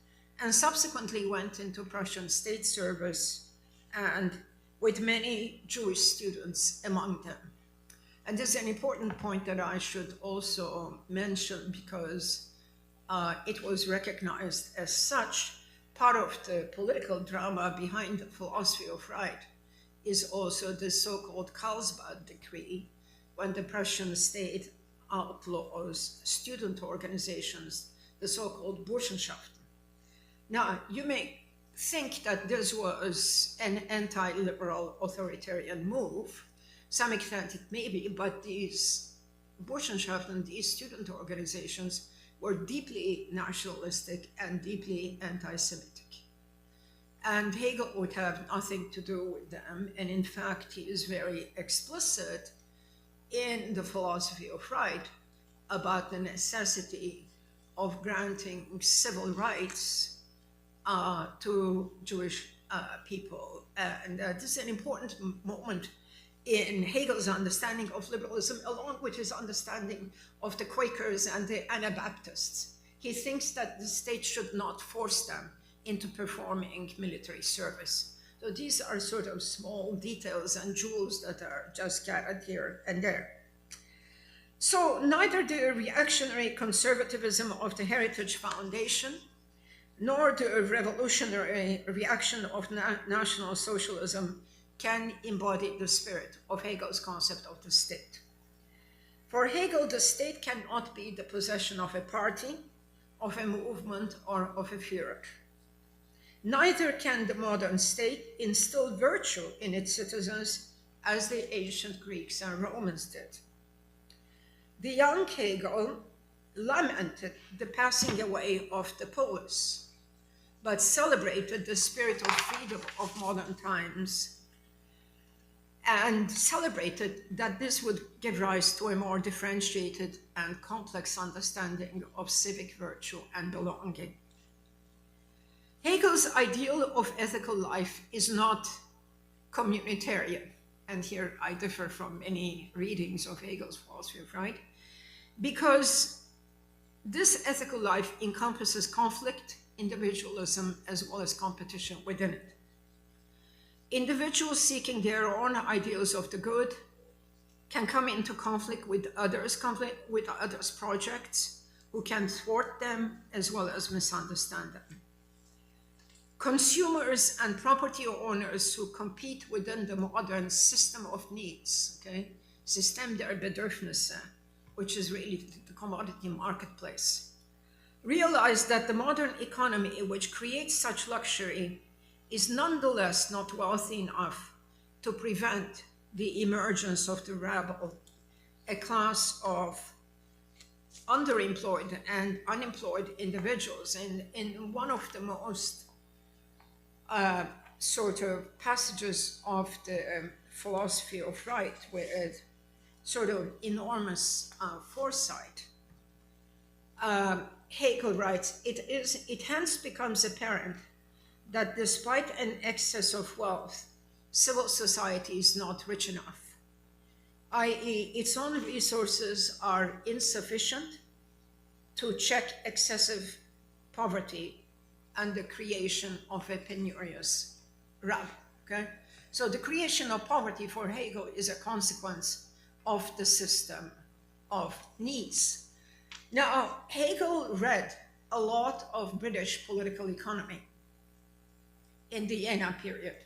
Speaker 2: and subsequently went into Prussian state service, and with many Jewish students among them. And this is an important point that I should also mention, because it was recognized as such. Part of the political drama behind the philosophy of right is also the so-called Karlsbad decree, when the Prussian state outlaws student organizations, the so-called Burschenschaften. Now, you may think that this was an anti-liberal authoritarian move. Some extent it may be, but these Burschenschaften, these student organizations, were deeply nationalistic and deeply anti-Semitic. And Hegel would have nothing to do with them. And in fact, he is very explicit in the philosophy of right about the necessity of granting civil rights to Jewish people. And this is an important moment in Hegel's understanding of liberalism, along with his understanding of the Quakers and the Anabaptists. He thinks that the state should not force them into performing military service. So these are sort of small details and jewels that are just scattered here and there. So neither the reactionary conservatism of the Heritage Foundation nor the revolutionary reaction of National Socialism can embody the spirit of Hegel's concept of the state. For Hegel, the state cannot be the possession of a party, of a movement, or of a Führer. Neither can the modern state instill virtue in its citizens as the ancient Greeks and Romans did. The young Hegel lamented the passing away of the polis, but celebrated the spirit of freedom of modern times, and celebrated that this would give rise to a more differentiated and complex understanding of civic virtue and belonging. Hegel's ideal of ethical life is not communitarian, and here I differ from many readings of Hegel's philosophy of right, because this ethical life encompasses conflict, individualism, as well as competition within it. Individuals seeking their own ideals of the good can come into conflict with others' projects, who can thwart them as well as misunderstand them. Consumers and property owners who compete within the modern system of needs, System der Bedürfnisse, which is really the commodity marketplace, realize that the modern economy, which creates such luxury, is nonetheless not wealthy enough to prevent the emergence of the rabble, a class of underemployed and unemployed individuals. And in one of the most sort of passages of the philosophy of right with sort of enormous foresight, Hegel writes, it hence becomes apparent that despite an excess of wealth, civil society is not rich enough, i.e. its own resources are insufficient to check excessive poverty and the creation of a penurious rabble, So the creation of poverty for Hegel is a consequence of the system of needs. Now, Hegel read a lot of British political economy in the Jena period.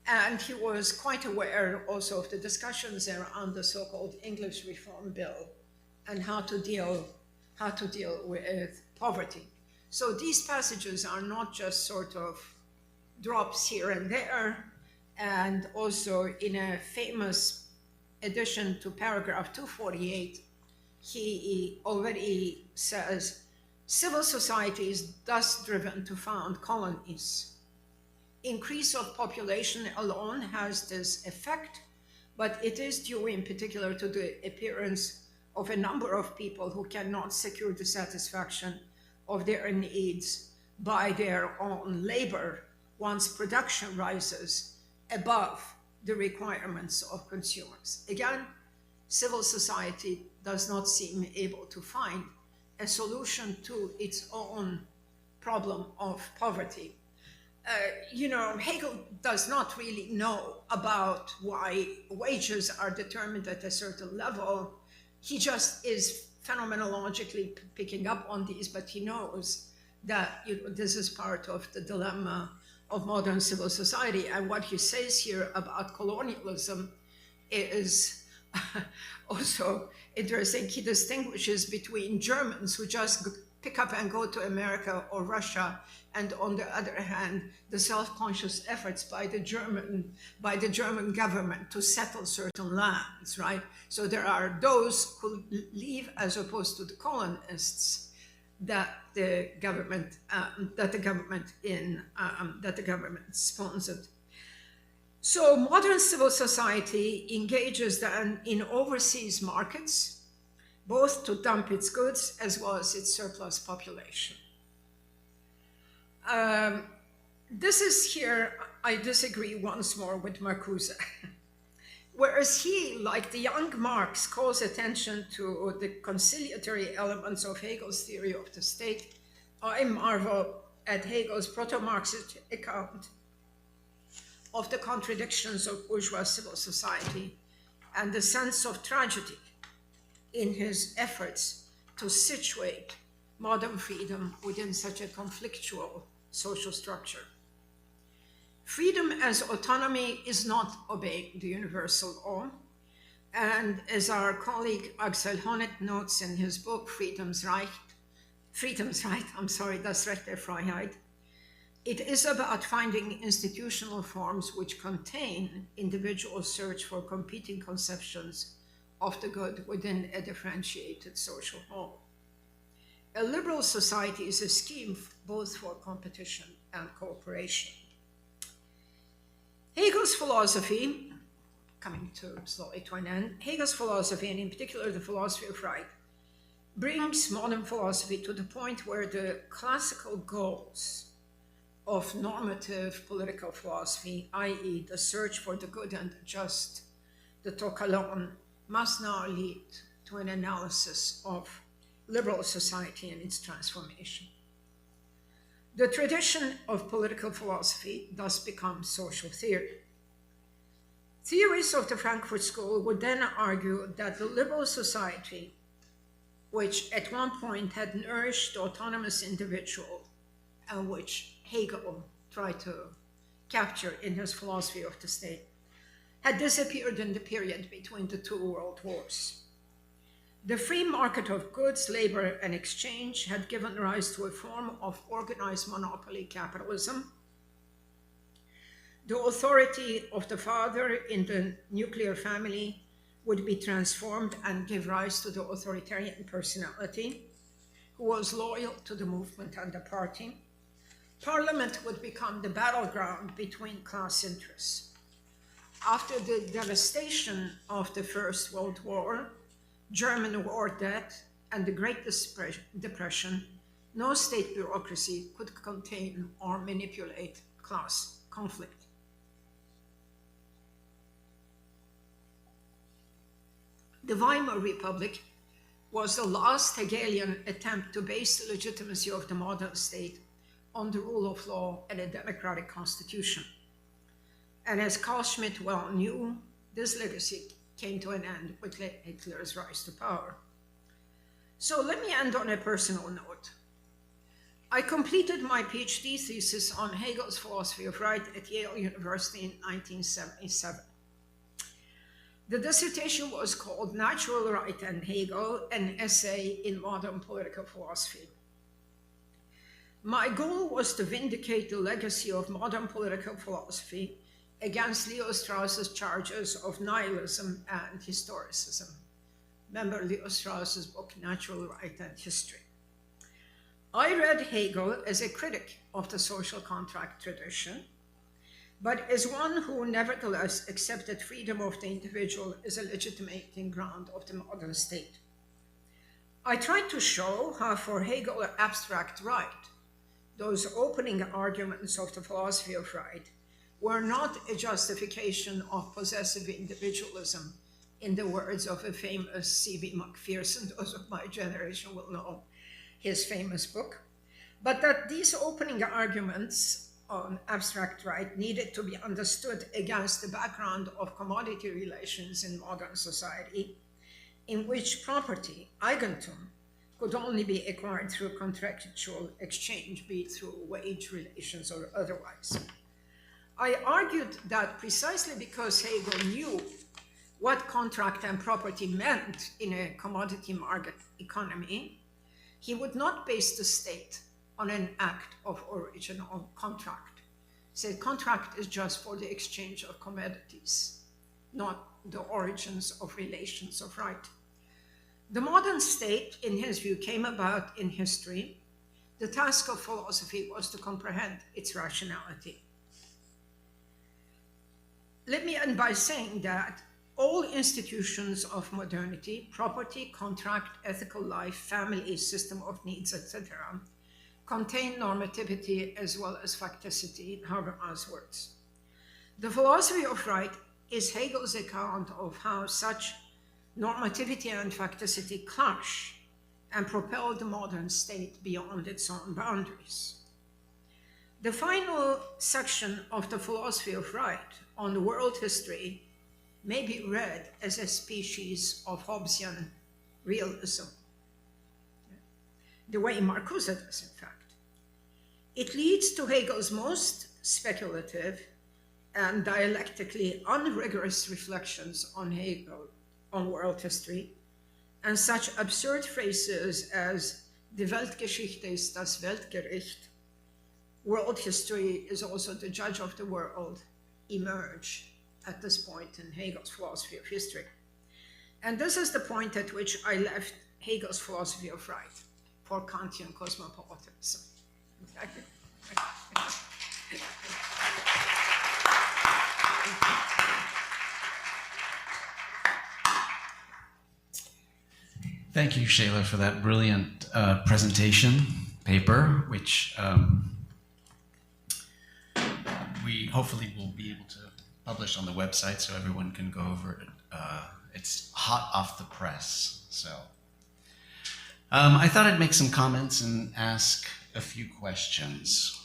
Speaker 2: And he was quite aware also of the discussions around the so-called English Reform Bill and how to deal with poverty. So these passages are not just sort of drops here and there. And also in a famous addition to paragraph 248, he already says, civil society is thus driven to found colonies. increase of population alone has this effect, but it is due in particular to the appearance of a number of people who cannot secure the satisfaction of their needs by their own labor once production rises above the requirements of consumers. Again, civil society does not seem able to find a solution to its own problem of poverty. Hegel does not really know about why wages are determined at a certain level. He just is phenomenologically picking up on these, but he knows that this is part of the dilemma of modern civil society. And what he says here about colonialism is also interesting. He distinguishes between Germans who just pick up and go to America or Russia, and on the other hand, the self-conscious efforts by the German government to settle certain lands, right? So there are those who leave as opposed to the colonists that the government sponsored. So modern civil society engages then in overseas markets, both to dump its goods as well as its surplus population. This is here, I disagree once more with Marcuse. Whereas he, like the young Marx, calls attention to the conciliatory elements of Hegel's theory of the state, I marvel at Hegel's proto-Marxist account of the contradictions of bourgeois civil society and the sense of tragedy in his efforts to situate modern freedom within such a conflictual social structure. Freedom as autonomy is not obeying the universal law. And as our colleague Axel Honneth notes in his book, Das Recht der Freiheit, it is about finding institutional forms which contain individual search for competing conceptions of the good within a differentiated social whole. A liberal society is a scheme both for competition and cooperation. Hegel's philosophy, coming slowly to an end, Hegel's philosophy, and in particular the philosophy of right, brings modern philosophy to the point where the classical goals of normative political philosophy, i.e. the search for the good and the just, the to kalon, must now lead to an analysis of liberal society and its transformation. The tradition of political philosophy thus becomes social theory. Theorists of the Frankfurt School would then argue that the liberal society, which at one point had nourished the autonomous individual, and which Hegel tried to capture in his philosophy of the state, had disappeared in the period between the two world wars. The free market of goods, labor, and exchange had given rise to a form of organized monopoly capitalism. The authority of the father in the nuclear family would be transformed and give rise to the authoritarian personality who was loyal to the movement and the party. Parliament would become the battleground between class interests. After the devastation of the First World War, German war debt, and the Great Depression, no state bureaucracy could contain or manipulate class conflict. The Weimar Republic was the last Hegelian attempt to base the legitimacy of the modern state on the rule of law and a democratic constitution. And as Carl Schmitt well knew, this legacy came to an end with Hitler's rise to power. So let me end on a personal note. I completed my PhD thesis on Hegel's philosophy of right at Yale University in 1977. The dissertation was called Natural Right and Hegel, an essay in modern political philosophy. My goal was to vindicate the legacy of modern political philosophy against Leo Strauss's charges of nihilism and historicism. Remember Leo Strauss's book, Natural Right and History. I read Hegel as a critic of the social contract tradition, but as one who nevertheless accepted freedom of the individual as a legitimating ground of the modern state. I tried to show how for Hegel abstract right, those opening arguments of the philosophy of right were not a justification of possessive individualism, in the words of a famous C.B. Macpherson. Those of my generation will know his famous book, but that these opening arguments on abstract right needed to be understood against the background of commodity relations in modern society, in which property, Eigentum, could only be acquired through contractual exchange, be it through wage relations or otherwise. I argued that precisely because Hegel knew what contract and property meant in a commodity market economy, he would not base the state on an act of original contract. He said contract is just for the exchange of commodities, not the origins of relations of right. The modern state, in his view, came about in history. The task of philosophy was to comprehend its rationality. Let me end by saying that all institutions of modernity, property, contract, ethical life, family, system of needs, etc., contain normativity as well as facticity, in Habermas' words. The philosophy of right is Hegel's account of how such normativity and facticity clash and propel the modern state beyond its own boundaries. The final section of the philosophy of right on world history may be read as a species of Hobbesian realism, the way Marcuse does, in fact. It leads to Hegel's most speculative and dialectically unrigorous reflections on Hegel, on world history, and such absurd phrases as Die Weltgeschichte ist das Weltgericht, world history is also the judge of the world, emerge at this point in Hegel's philosophy of history. And this is the point at which I left Hegel's philosophy of right for Kantian cosmopolitanism.
Speaker 1: Thank you, Seyla, for that brilliant presentation paper, which we hopefully will be able to publish on the website so everyone can go over it. It's hot off the press, so. I thought I'd make some comments and ask a few questions.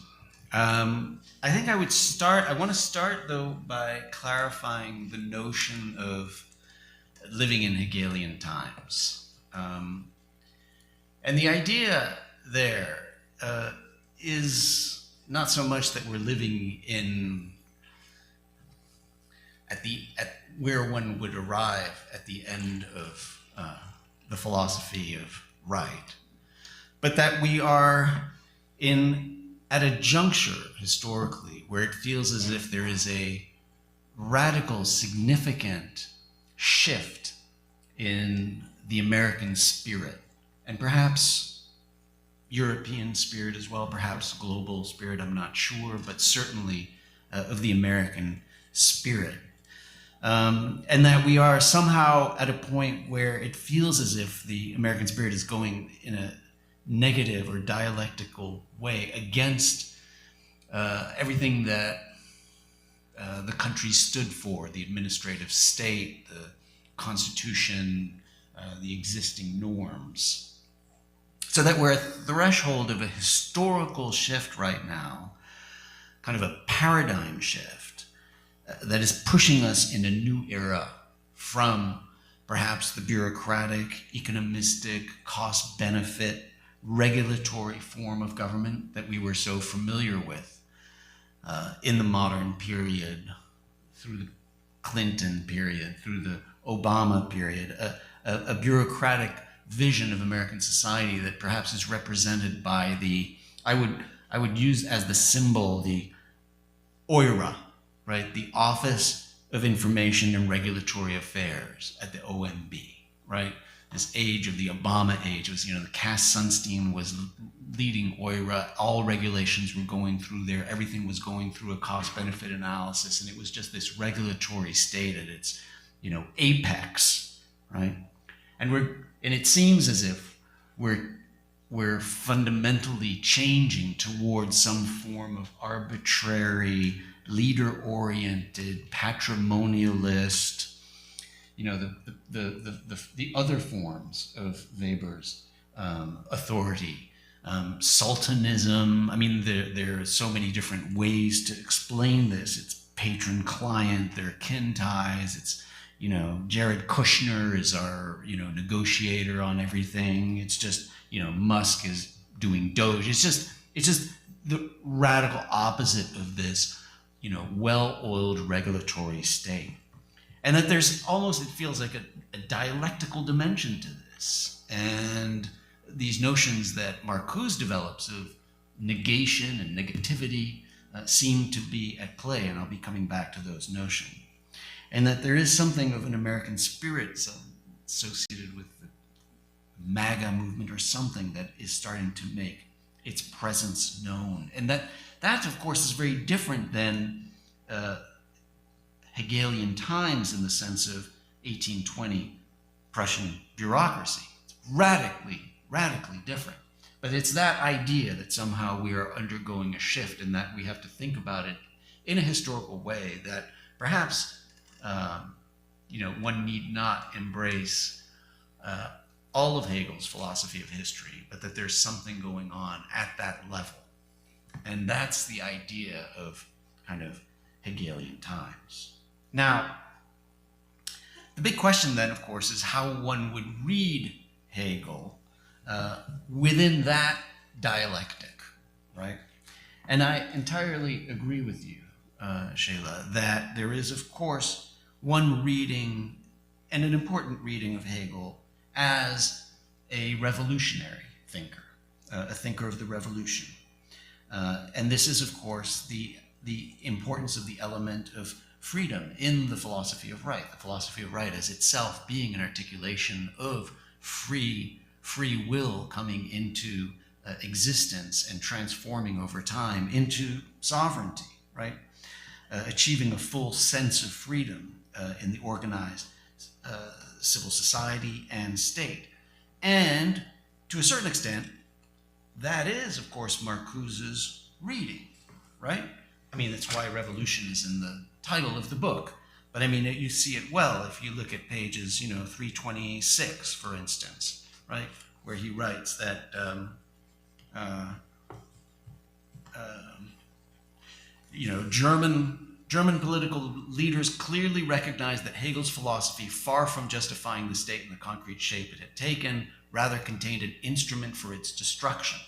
Speaker 1: I think I want to start though by clarifying the notion of living in Hegelian times. And the idea there is not so much that we're living in at where one would arrive at the end of the philosophy of right, but that we are at a juncture historically where it feels as if there is a radical, significant shift in the American spirit, and perhaps European spirit as well, perhaps global spirit, I'm not sure, but certainly of the American spirit. And that we are somehow at a point where it feels as if the American spirit is going in a negative or dialectical way against everything that the country stood for, the administrative state, the Constitution, the existing norms. So that we're at the threshold of a historical shift right now, kind of a paradigm shift that is pushing us in a new era from perhaps the bureaucratic, economistic, cost-benefit, regulatory form of government that we were so familiar with in the modern period, through the Clinton period, through the Obama period, a bureaucratic vision of American society that perhaps is represented by I would use as the symbol the OIRA, right? The Office of Information and Regulatory Affairs at the OMB, right? this age of the Obama age. It was, the Cass Sunstein was leading OIRA. All regulations were going through there. Everything was going through a cost-benefit analysis, and it was just this regulatory state at its, apex, right? And it seems as if we're fundamentally changing towards some form of arbitrary, leader-oriented, patrimonialist, the other forms of Weber's authority, sultanism. I mean, there are so many different ways to explain this. It's patron-client, there are kin ties. It's, Jared Kushner is our, negotiator on everything. It's just, Musk is doing Doge. It's just the radical opposite of this, well-oiled regulatory state. And that there's almost, it feels like a dialectical dimension to this. And these notions that Marcuse develops of negation and negativity seem to be at play, and I'll be coming back to those notions. And that there is something of an American spirit associated with the MAGA movement or something that is starting to make its presence known. And that of course, is very different than Hegelian times in the sense of 1820 Prussian bureaucracy. It's radically different. But it's that idea that somehow we are undergoing a shift and that we have to think about it in a historical way, that perhaps one need not embrace all of Hegel's philosophy of history, but that there's something going on at that level. And that's the idea of kind of Hegelian times. Now, the big question then, of course, is how one would read Hegel within that dialectic, right? And I entirely agree with you, Seyla, that there is, of course, one reading, and an important reading of Hegel as a revolutionary thinker, a thinker of the revolution. And this is, of course, the importance of the element of freedom in the philosophy of right. The philosophy of right as itself being an articulation of free will coming into existence and transforming over time into sovereignty, right? Achieving a full sense of freedom in the organized civil society and state. And to a certain extent, that is, of course, Marcuse's reading, right? I mean, that's why revolution is in the title of the book. But I mean, you see it well if you look at pages, 326, for instance, right? Where he writes that German political leaders clearly recognized that Hegel's philosophy, far from justifying the state in the concrete shape it had taken, rather contained an instrument for its destruction.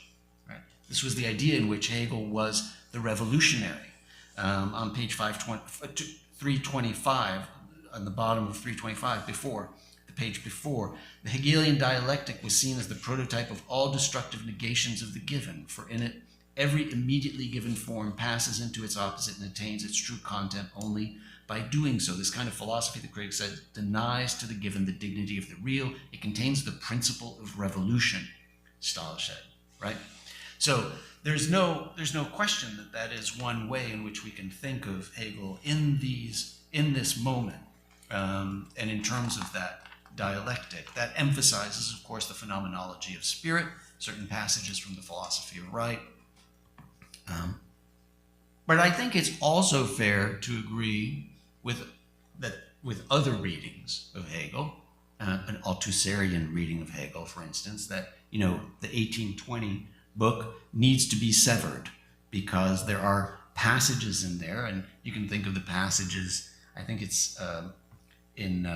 Speaker 1: Right? This was the idea in which Hegel was the revolutionary. On page 325, on the bottom of 325, the page before, the Hegelian dialectic was seen as the prototype of all destructive negations of the given, for in it, every immediately given form passes into its opposite and attains its true content only by doing so. This kind of philosophy, the critic said, denies to the given the dignity of the real. It contains the principle of revolution, Stahl said, right? So there's no question that is one way in which we can think of Hegel in this moment, and in terms of that dialectic that emphasizes, of course, the phenomenology of spirit, certain passages from the philosophy of right. But I think it's also fair to agree with other readings of Hegel, an Althusserian reading of Hegel, for instance, that the 1820 book needs to be severed because there are passages in there, and you can think of the passages. I think it's in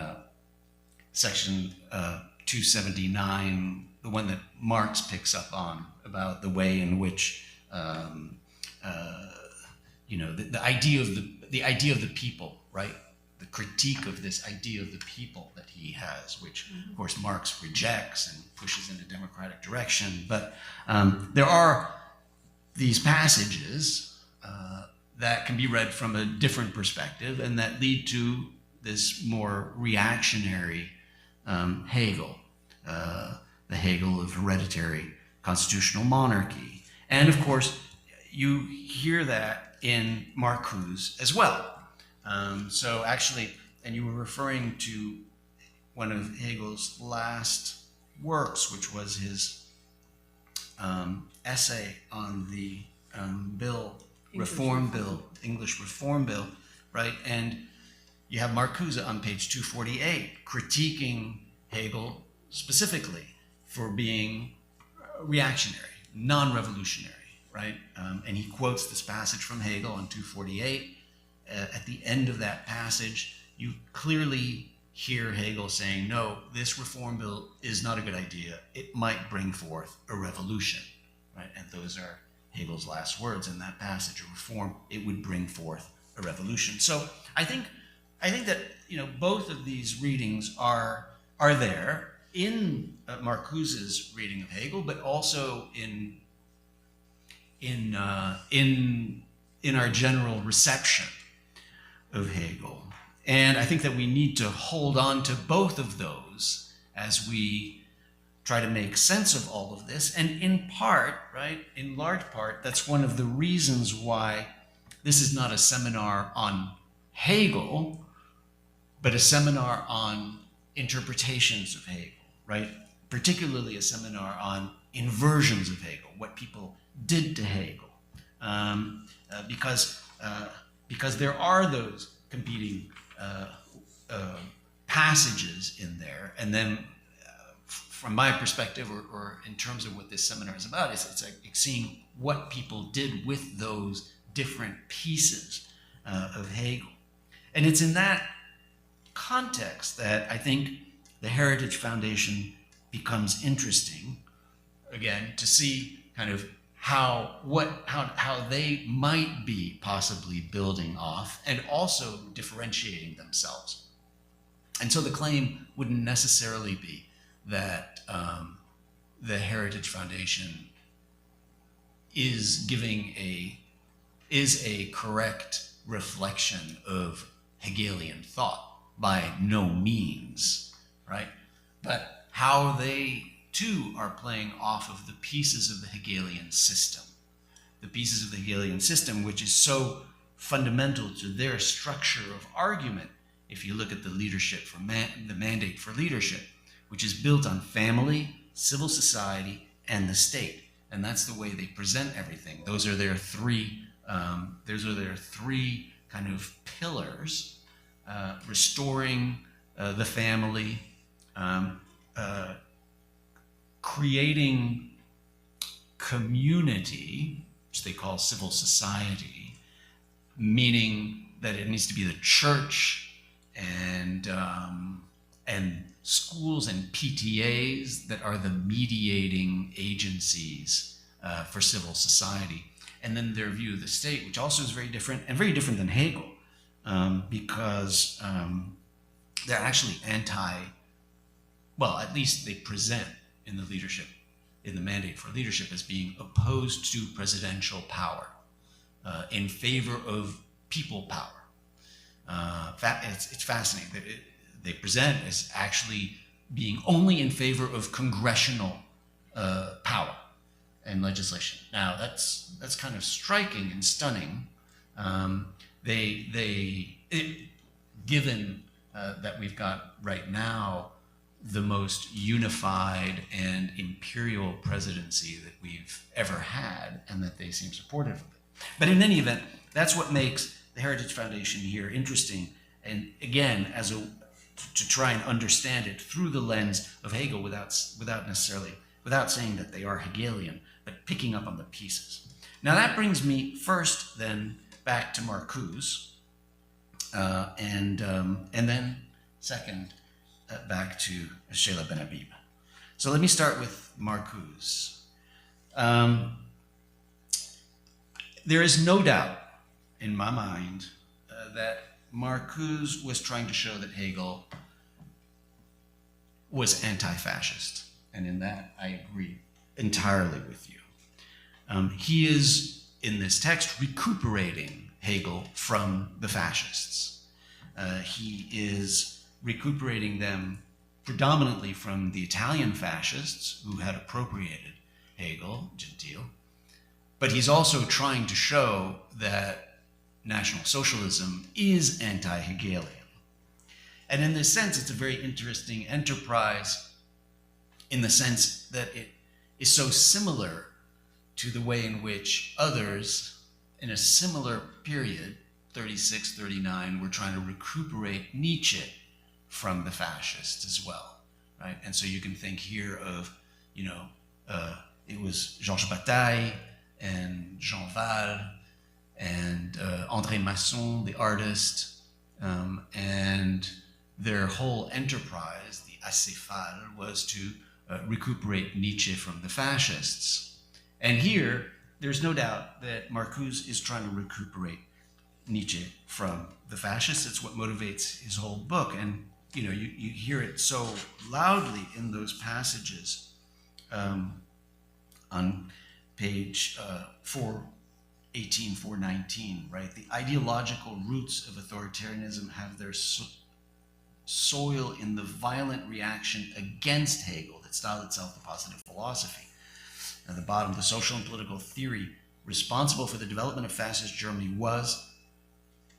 Speaker 1: section 279, the one that Marx picks up on, about the way in which the idea of the people, right? The critique of this idea of the people that he has, which of course Marx rejects and pushes in a democratic direction. But there are these passages that can be read from a different perspective and that lead to this more reactionary Hegel. the Hegel of hereditary constitutional monarchy. And of course, you hear that in Marcuse as well. So actually, and you were referring to one of Hegel's last works, which was his essay on the English Reform Bill, right? And you have Marcuse on page 248 critiquing Hegel specifically for being reactionary, non-revolutionary, right? And he quotes this passage from Hegel on 248. At the end of that passage, you clearly hear Hegel saying, no, this reform bill is not a good idea. It might bring forth a revolution, right? And those are Hegel's last words in that passage, a reform, it would bring forth a revolution. So I think that, you know, both of these readings are there in Marcuse's reading of Hegel, but also in our general reception of Hegel. And I think that we need to hold on to both of those as we try to make sense of all of this. And in part, right, in large part, that's one of the reasons why this is not a seminar on Hegel, but a seminar on interpretations of Hegel, right? Particularly a seminar on inversions of Hegel, what people did to Hegel. Because there are those competing passages in there, and then from my perspective, or in terms of what this seminar is about, it's like seeing what people did with those different pieces of Hegel. And it's in that context that I think the Heritage Foundation becomes interesting, again, to see kind of how they might be possibly building off and also differentiating themselves. And so the claim wouldn't necessarily be that the Heritage Foundation is a correct reflection of Hegelian thought, by no means, right? But how they too are playing off of the pieces of the Hegelian system. The pieces of the Hegelian system, which is so fundamental to their structure of argument. If you look at the leadership for the mandate for leadership, which is built on family, civil society, and the state. And that's the way they present everything. Those are their three kind of pillars: restoring the family, creating community, which they call civil society, meaning that it needs to be the church and schools and PTAs that are the mediating agencies for civil society. And then their view of the state, which also is very different, and very different than Hegel, because they're actually well, at least they present in the leadership, in the mandate for leadership, as being opposed to presidential power, in favor of people power. It's fascinating. They present as actually being only in favor of congressional power and legislation. Now that's kind of striking and stunning. Given that we've got right now the most unified and imperial presidency that we've ever had, and that they seem supportive of it. But in any event, that's what makes the Heritage Foundation here interesting. And again, to try and understand it through the lens of Hegel without saying that they are Hegelian, but picking up on the pieces. Now that brings me first then back to Marcuse, and then second back to Seyla Benhabib. So let me start with Marcuse. There is no doubt in my mind that Marcuse was trying to show that Hegel was anti-fascist, and in that I agree entirely with you. He is, in this text, recuperating Hegel from the fascists. He is recuperating them predominantly from the Italian fascists who had appropriated Hegel, Gentile, but he's also trying to show that National Socialism is anti-Hegelian. And in this sense, it's a very interesting enterprise in the sense that it is so similar to the way in which others in a similar period, 36, 39, were trying to recuperate Nietzsche from the fascists as well, right? And so you can think here of, it was Georges Bataille and Jean Val and André Masson, the artist, and their whole enterprise, the acéphale, was to recuperate Nietzsche from the fascists. And here, there's no doubt that Marcuse is trying to recuperate Nietzsche from the fascists. It's what motivates his whole book. And you hear it so loudly in those passages on page 418, 419, right? The ideological roots of authoritarianism have their soil in the violent reaction against Hegel that styled itself the positive philosophy. At the bottom, the social and political theory responsible for the development of fascist Germany was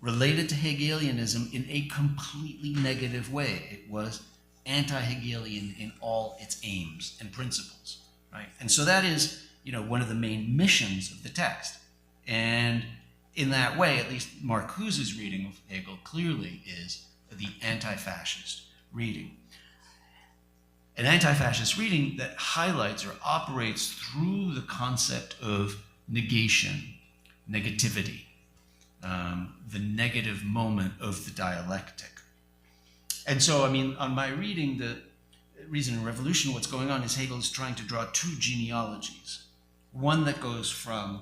Speaker 1: related to Hegelianism in a completely negative way. It was anti-Hegelian in all its aims and principles, right? And so that is, one of the main missions of the text. And in that way, at least Marcuse's reading of Hegel clearly is the anti-fascist reading. An anti-fascist reading that highlights or operates through the concept of negation, negativity, the negative moment of the dialectic. And so, on my reading, the Reason and Revolution, what's going on is Hegel is trying to draw two genealogies. One that goes from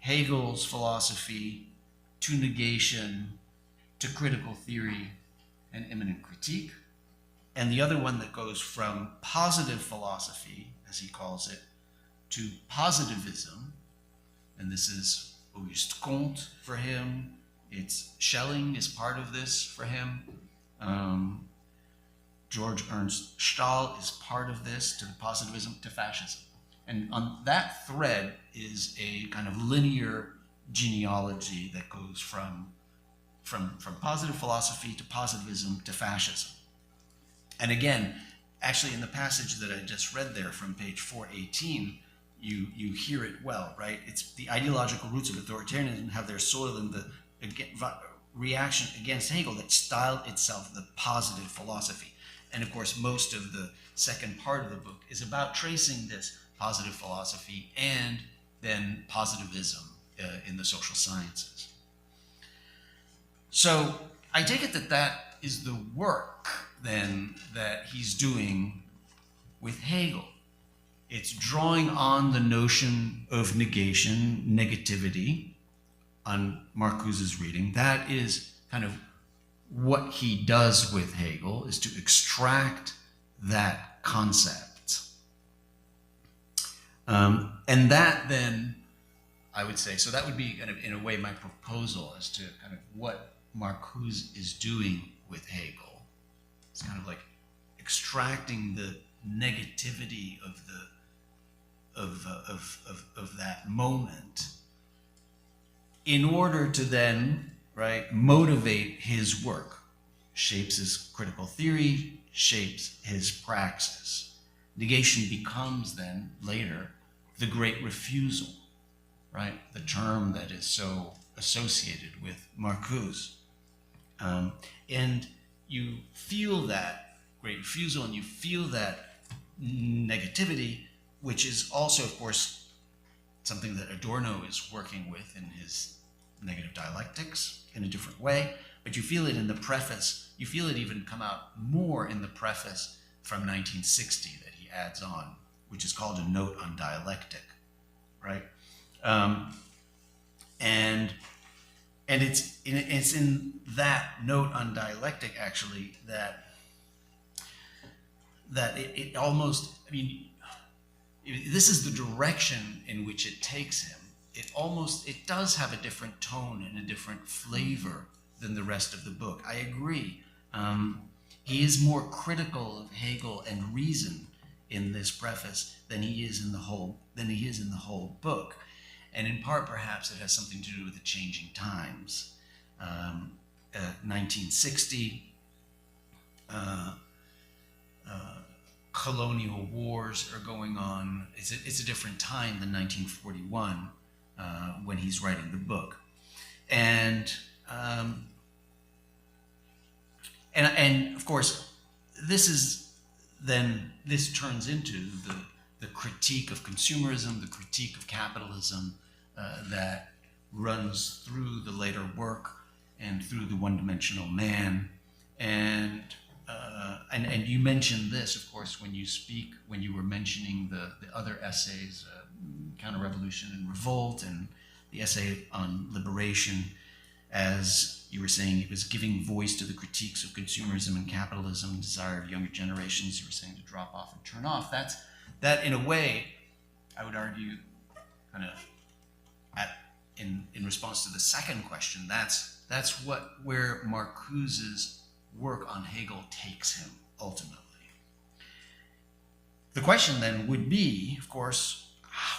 Speaker 1: Hegel's philosophy to negation, to critical theory and immanent critique, and the other one that goes from positive philosophy, as he calls it, to positivism, and this is Auguste Comte for him. It's Schelling is part of this for him. George Ernst Stahl is part of this, to the positivism, to fascism. And on that thread is a kind of linear genealogy that goes from positive philosophy to positivism to fascism. And again, actually in the passage that I just read there from page 418, you hear it well, right? It's the ideological roots of authoritarianism have their soil in the reaction against Hegel that styled itself the positive philosophy. And of course, most of the second part of the book is about tracing this positive philosophy and then positivism in the social sciences. So I take it that is the work then that he's doing with Hegel. It's drawing on the notion of negation, negativity, on Marcuse's reading. That is kind of what he does with Hegel, is to extract that concept. And that then, I would say, so that would be kind of, in a way, my proposal as to kind of what Marcuse is doing with Hegel. It's kind of like extracting the negativity of that moment in order to then, right, motivate his work, shapes his critical theory, shapes his praxis. Negation becomes then later the great refusal, right? The term that is so associated with Marcuse. And you feel that great refusal and you feel that negativity, which is also, of course, something that Adorno is working with in his negative dialectics in a different way, but you feel it in the preface. You feel it even come out more in the preface from 1960 that he adds on, which is called A Note on Dialectic, right? And it's in that note on dialectic, actually, that it almost, this is the direction in which it takes him. It does have a different tone and a different flavor than the rest of the book. I agree. he is more critical of Hegel and reason in this preface than he is in the whole book. And in part, perhaps, it has something to do with the changing times. 1960, colonial wars are going on. It's a different time than 1941 when he's writing the book. And of course, this turns into the critique of consumerism, the critique of capitalism that runs through the later work and through the one-dimensional man. And you mentioned this, of course, when you were mentioning the other essays, Counter-Revolution and Revolt, and the essay on liberation, as you were saying, it was giving voice to the critiques of consumerism and capitalism, desire of younger generations, you were saying, to drop off and turn off. That in a way, I would argue, kind of in response to the second question, that's where Marcuse's work on Hegel takes him ultimately. The question then would be, of course,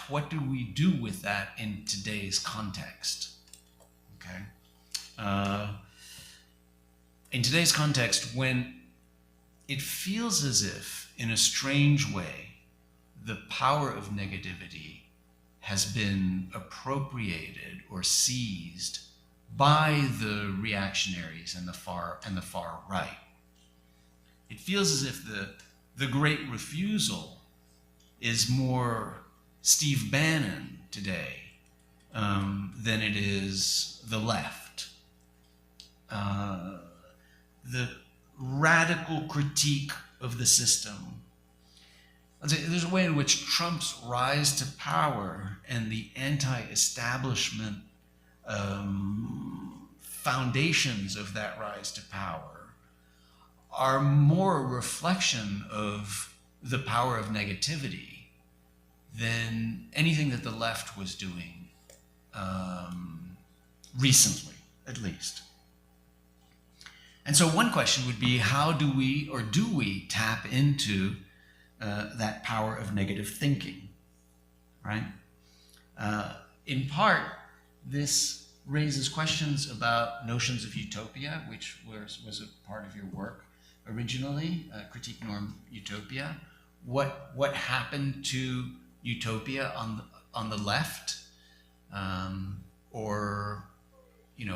Speaker 1: what do we do with that in today's context? Okay. In today's context, when it feels as if, in a strange way, the power of negativity has been appropriated or seized by the reactionaries and the far right. It feels as if the great refusal is more Steve Bannon today than it is the left. The radical critique of the system. There's a way in which Trump's rise to power and the anti-establishment foundations of that rise to power are more a reflection of the power of negativity than anything that the left was doing recently, at least. And so one question would be, how do we tap into that power of negative thinking, right? In part, this raises questions about notions of utopia, which was a part of your work originally, Critique Norm Utopia. What happened to utopia on the left?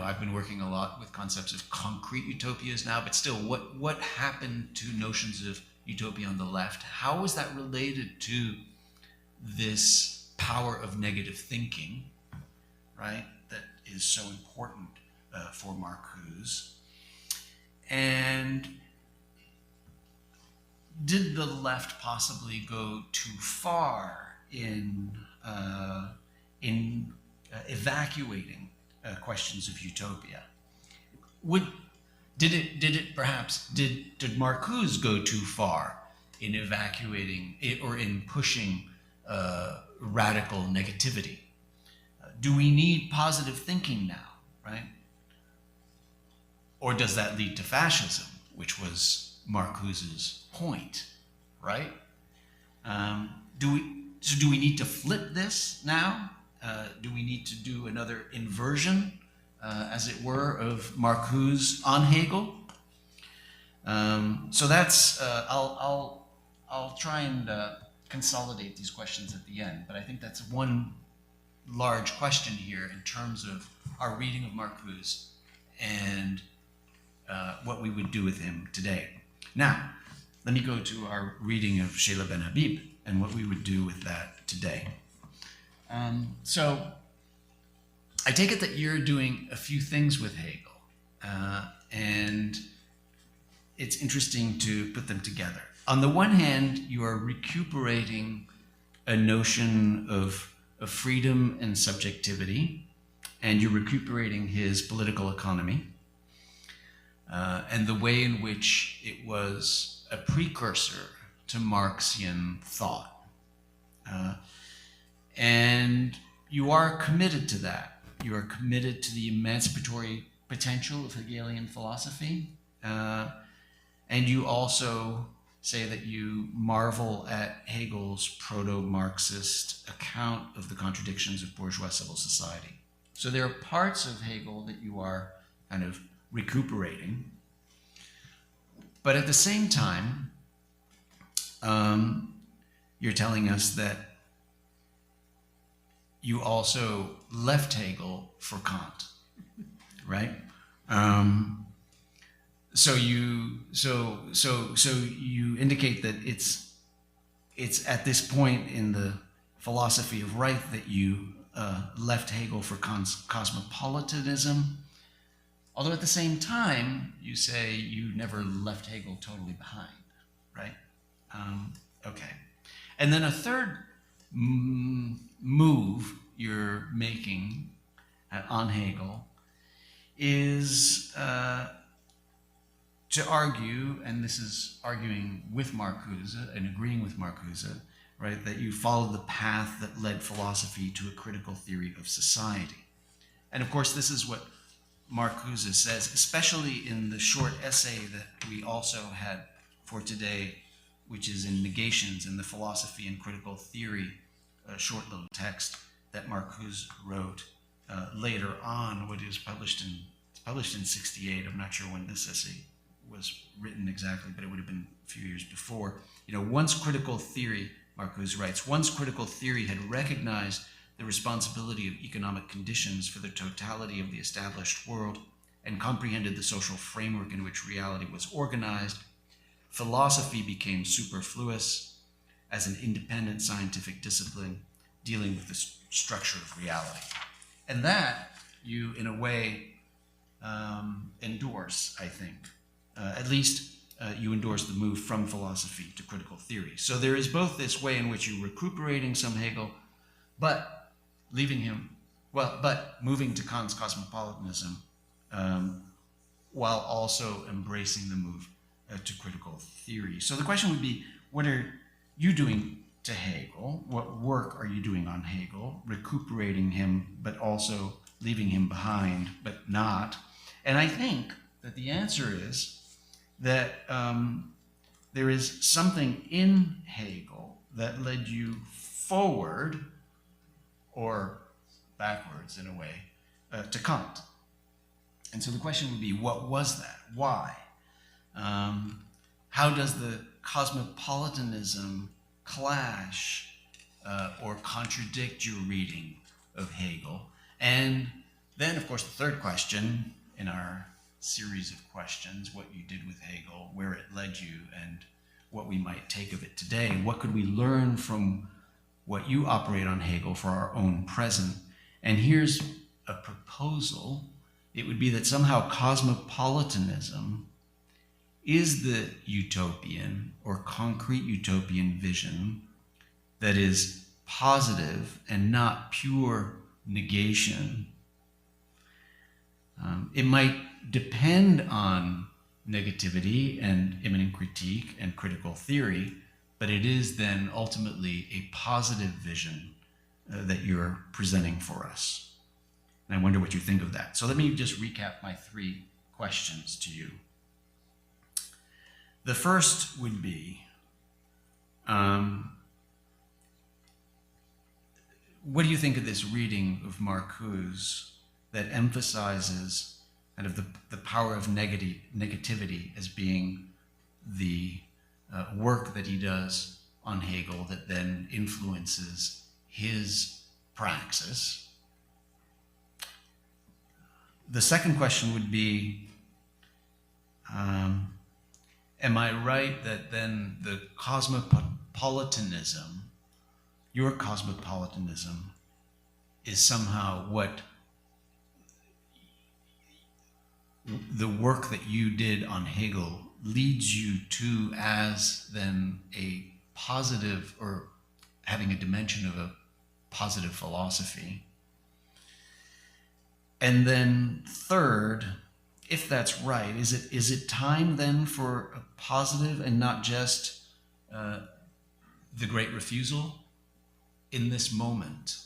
Speaker 1: I've been working a lot with concepts of concrete utopias now, but still, what happened to notions of utopia on the left? How is that related to this power of negative thinking, right, that is so important for Marcuse? And did the left possibly go too far in evacuating questions of utopia? Did Marcuse go too far in evacuating it or in pushing radical negativity? Do we need positive thinking now, right? Or does that lead to fascism, which was Marcuse's point, right? Do we need to flip this now? Do we need to do another inversion, as it were, of Marcuse on Hegel? So that's I'll try and consolidate these questions at the end, but I think that's one large question here in terms of our reading of Marcuse and what we would do with him today. Now, let me go to our reading of Seyla Benhabib and what we would do with that today. So I take it that you're doing a few things with Hegel, and it's interesting to put them together. On the one hand, you are recuperating a notion of freedom and subjectivity, and you're recuperating his political economy, and the way in which it was a precursor to Marxian thought. And you are committed to that. You are committed to the emancipatory potential of Hegelian philosophy. And you also say that you marvel at Hegel's proto-Marxist account of the contradictions of bourgeois civil society. So there are parts of Hegel that you are kind of recuperating, but at the same time, you're telling us that you also left Hegel for Kant, right? So you indicate that it's at this point in the philosophy of right that you left Hegel for Kant's cosmopolitanism, although at the same time you say you never left Hegel totally behind, right? Okay. And then a third move you're making on Hegel is to argue, and this is arguing with Marcuse and agreeing with Marcuse, right, that you follow the path that led philosophy to a critical theory of society. And of course, this is what Marcuse says, especially in the short essay that we also had for today, which is in Negations in the Philosophy and Critical Theory, a short little text that Marcuse wrote later on, what is published in 68. I'm not sure when this essay was written exactly, but it would have been a few years before. Once critical theory, Marcuse writes, once critical theory had recognized the responsibility of economic conditions for the totality of the established world and comprehended the social framework in which reality was organized, philosophy became superfluous as an independent scientific discipline dealing with the structure of reality. And that you, in a way, endorse, I think. At least you endorse the move from philosophy to critical theory. So there is both this way in which you're recuperating some Hegel, but moving to Kant's cosmopolitanism, while also embracing the move to critical theory. So the question would be, what are you doing to Hegel? What work are you doing on Hegel, recuperating him, but also leaving him behind, but not? And I think that the answer is that there is something in Hegel that led you forward, or backwards in a way, to Kant. And so the question would be, what was that? Why? How does the cosmopolitanism clash or contradict your reading of Hegel? And then, of course, the third question in our series of questions, what you did with Hegel, where it led you, and what we might take of it today. What could we learn from what you operate on Hegel for our own present? And here's a proposal. It would be that somehow cosmopolitanism is the utopian or concrete utopian vision that is positive and not pure negation. It might depend on negativity and immanent critique and critical theory, but it is then ultimately a positive vision that you're presenting for us. And I wonder what you think of that. So let me just recap my three questions to you. The first would be, what do you think of this reading of Marcuse that emphasizes kind of the power of negativity as being the work that he does on Hegel that then influences his praxis? The second question would be, am I right that then the cosmopolitanism, your cosmopolitanism, is somehow what the work that you did on Hegel leads you to as then a positive, or having a dimension of a positive philosophy? And then third, if that's right, is it time then for a positive and not just the great refusal in this moment,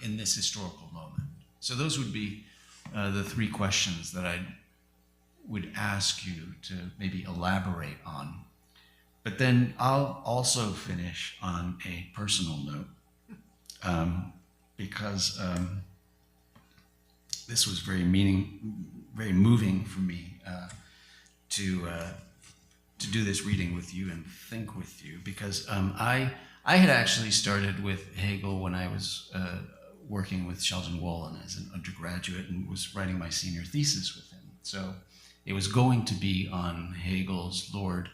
Speaker 1: in this historical moment? So those would be the three questions that I'd would ask you to maybe elaborate on. But then I'll also finish on a personal note, because this was very moving for me to do this reading with you and think with you, because I had actually started with Hegel when I was working with Sheldon Wolin as an undergraduate and was writing my senior thesis with him. So it was going to be on Hegel's Lord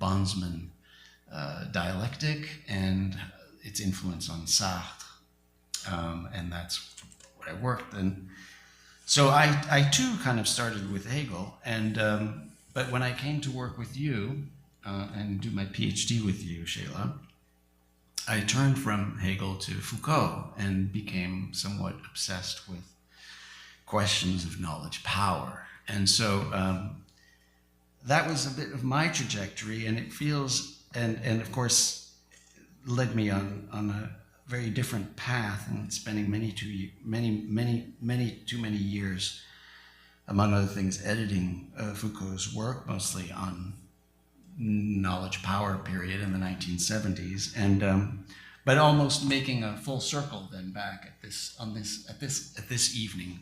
Speaker 1: Bondsman dialectic and its influence on Sartre, and that's what I worked in. So I too kind of started with Hegel, and but when I came to work with you and do my PhD with you, Seyla, I turned from Hegel to Foucault and became somewhat obsessed with questions of knowledge power. And so that was a bit of my trajectory, and it feels, and of course, led me on a very different path, and spending many too many years, among other things, editing Foucault's work, mostly on knowledge power period in the 1970s, and but almost making a full circle then back at this evening,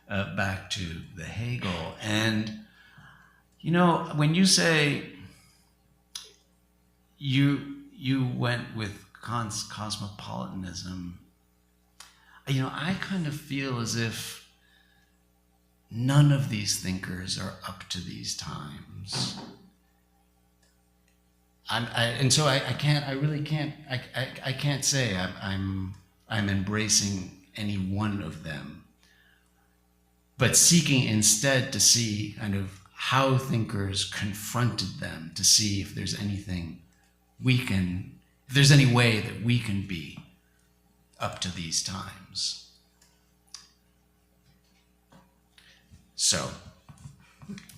Speaker 1: back to the Hegel. And you know, when you say you went with Kant's cosmopolitanism, you know, I kind of feel as if none of these thinkers are up to these times. I can't say I'm embracing any one of them, but seeking instead to see kind of how thinkers confronted them, to see if there's anything if there's any way that we can be up to these times. So,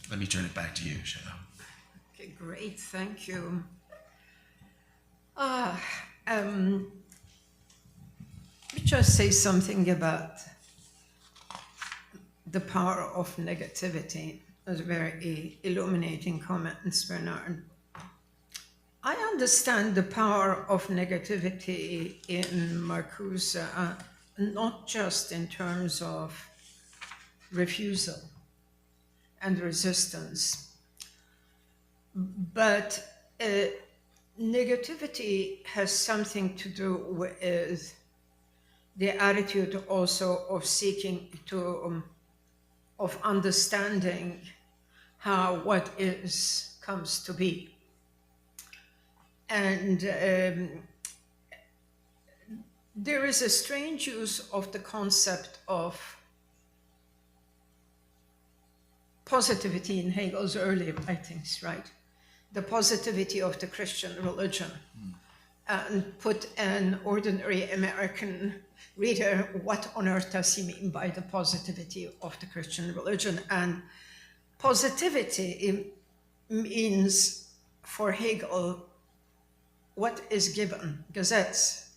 Speaker 1: let me turn it back to you, Seyla.
Speaker 2: Okay, great, thank you. Let me just say something about the power of negativity. Those very illuminating comments, Bernard. I understand the power of negativity in Marcuse, not just in terms of refusal and resistance, but negativity has something to do with the attitude also of seeking to, of understanding how what is comes to be. And there is a strange use of the concept of positivity in Hegel's early writings, right? The positivity of the Christian religion. And put an ordinary American reader, what on earth does he mean by the positivity of the Christian religion? And positivity means, for Hegel, what is given, Gesetz.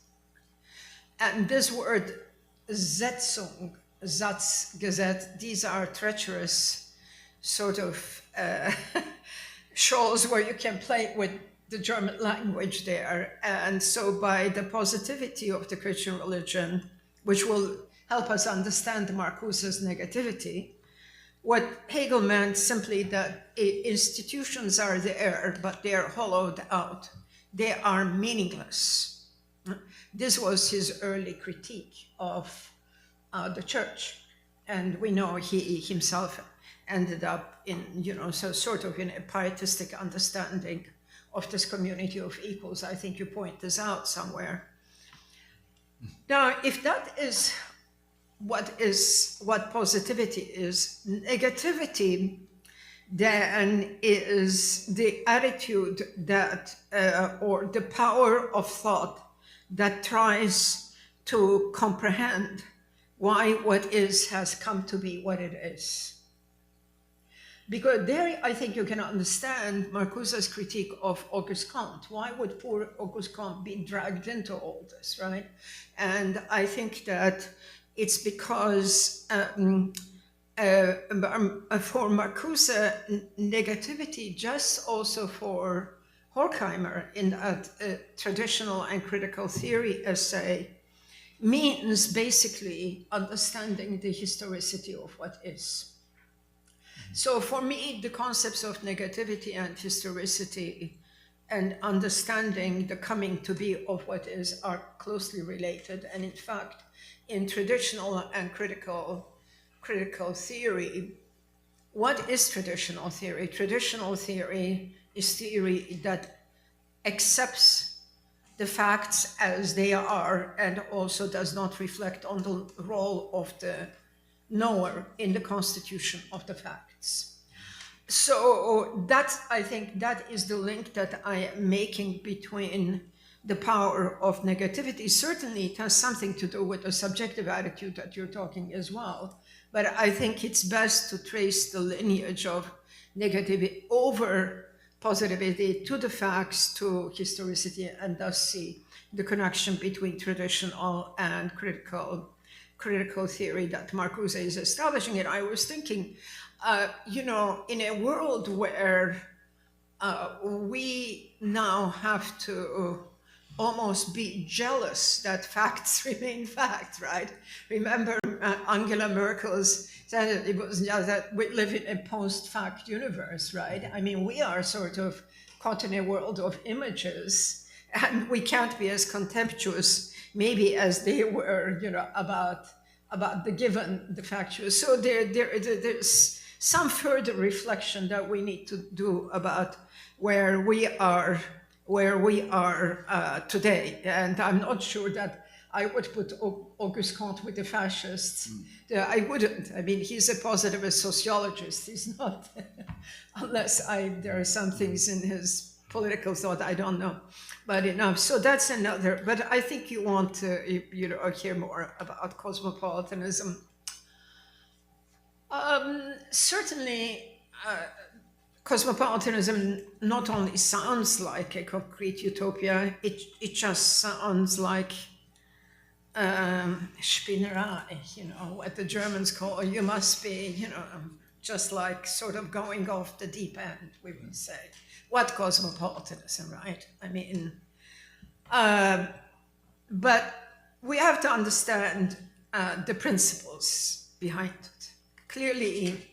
Speaker 2: And this word, Setzung, Satz, Gesetz, these are treacherous sort of shows where you can play with the German language there. And so by the positivity of the Christian religion, which will help us understand Marcuse's negativity, what Hegel meant simply that institutions are there, but they're hollowed out. They are meaningless. This was his early critique of the church. And we know he himself ended up in, so sort of in a pietistic understanding of this community of equals. I think you point this out somewhere. Now, if that is what positivity is, negativity then is the attitude that, or the power of thought that tries to comprehend why what is has come to be what it is. Because there, I think you can understand Marcuse's critique of Auguste Comte. Why would poor Auguste Comte be dragged into all this, right? And I think that it's because for Marcuse, negativity, just also for Horkheimer in that traditional and critical theory essay, means basically understanding the historicity of what is. So for me, the concepts of negativity and historicity and understanding the coming to be of what is are closely related. And in fact, in traditional and critical theory, what is traditional theory? Traditional theory is theory that accepts the facts as they are and also does not reflect on the role of the knower in the constitution of the facts. So I think that is the link that I am making between the power of negativity. Certainly it has something to do with the subjective attitude that you're talking as well. But I think it's best to trace the lineage of negativity over positivity to the facts, to historicity, and thus see the connection between traditional and critical theory that Marcuse is establishing. And I was thinking, in a world where we now have to almost be jealous that facts remain facts, right? Remember Angela Merkel's said it was just that we live in a post-fact universe, right? I mean, we are sort of caught in a world of images, and we can't be as contemptuous maybe as they were, about the given, the factual. So there's some further reflection that we need to do about where we are today. And I'm not sure that I would put Auguste Comte with the fascists. I wouldn't. I mean, he's a positivist sociologist. He's not, unless there are some things in his political thought I don't know. But enough. So that's another. But I think you want to, hear more about cosmopolitanism. Certainly, cosmopolitanism not only sounds like a concrete utopia, it just sounds like Spinnerei, what the Germans call, you must be, just like sort of going off the deep end, we would say. What cosmopolitanism, right? I mean, but we have to understand the principles behind it. Clearly,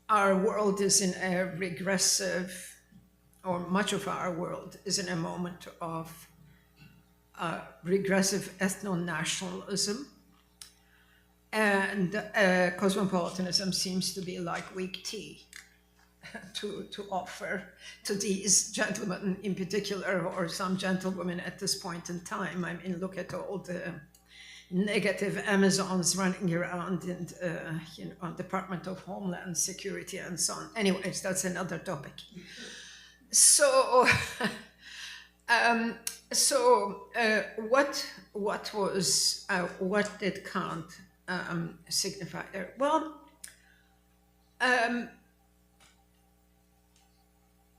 Speaker 2: our world is in a regressive, or much of our world is in a moment of regressive ethno-nationalism. And cosmopolitanism seems to be like weak tea to offer to these gentlemen in particular, or some gentlewomen at this point in time. I mean, look at all the negative Amazons running around in Department of Homeland Security and so on. Anyways, that's another topic. So, what did Kant signify there? Well,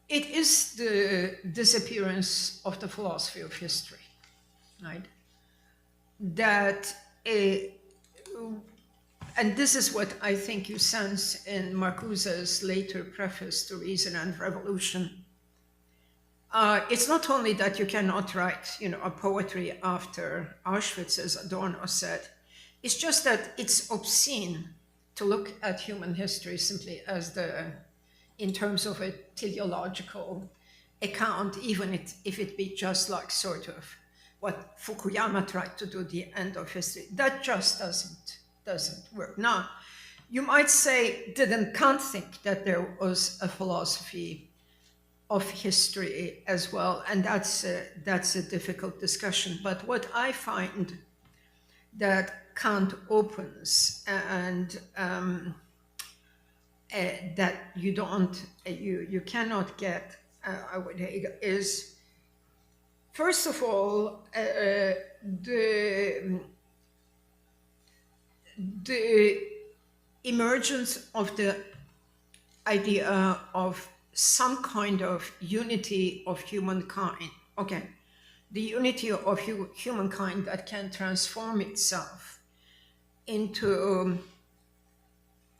Speaker 2: it is the disappearance of the philosophy of history, right? That, and this is what I think you sense in Marcuse's later preface to Reason and Revolution. It's not only that you cannot write, a poetry after Auschwitz, as Adorno said. It's just that it's obscene to look at human history simply as in terms of a teleological account, even if it be just like sort of what Fukuyama tried to do, the end of history. That just doesn't work. Now, you might say, didn't Kant think that there was a philosophy of history as well? And that's a difficult discussion. But what I find that Kant opens and that you cannot get with Hegel is, first of all, the emergence of the idea of some kind of unity of humankind. Okay, the unity of humankind that can transform itself into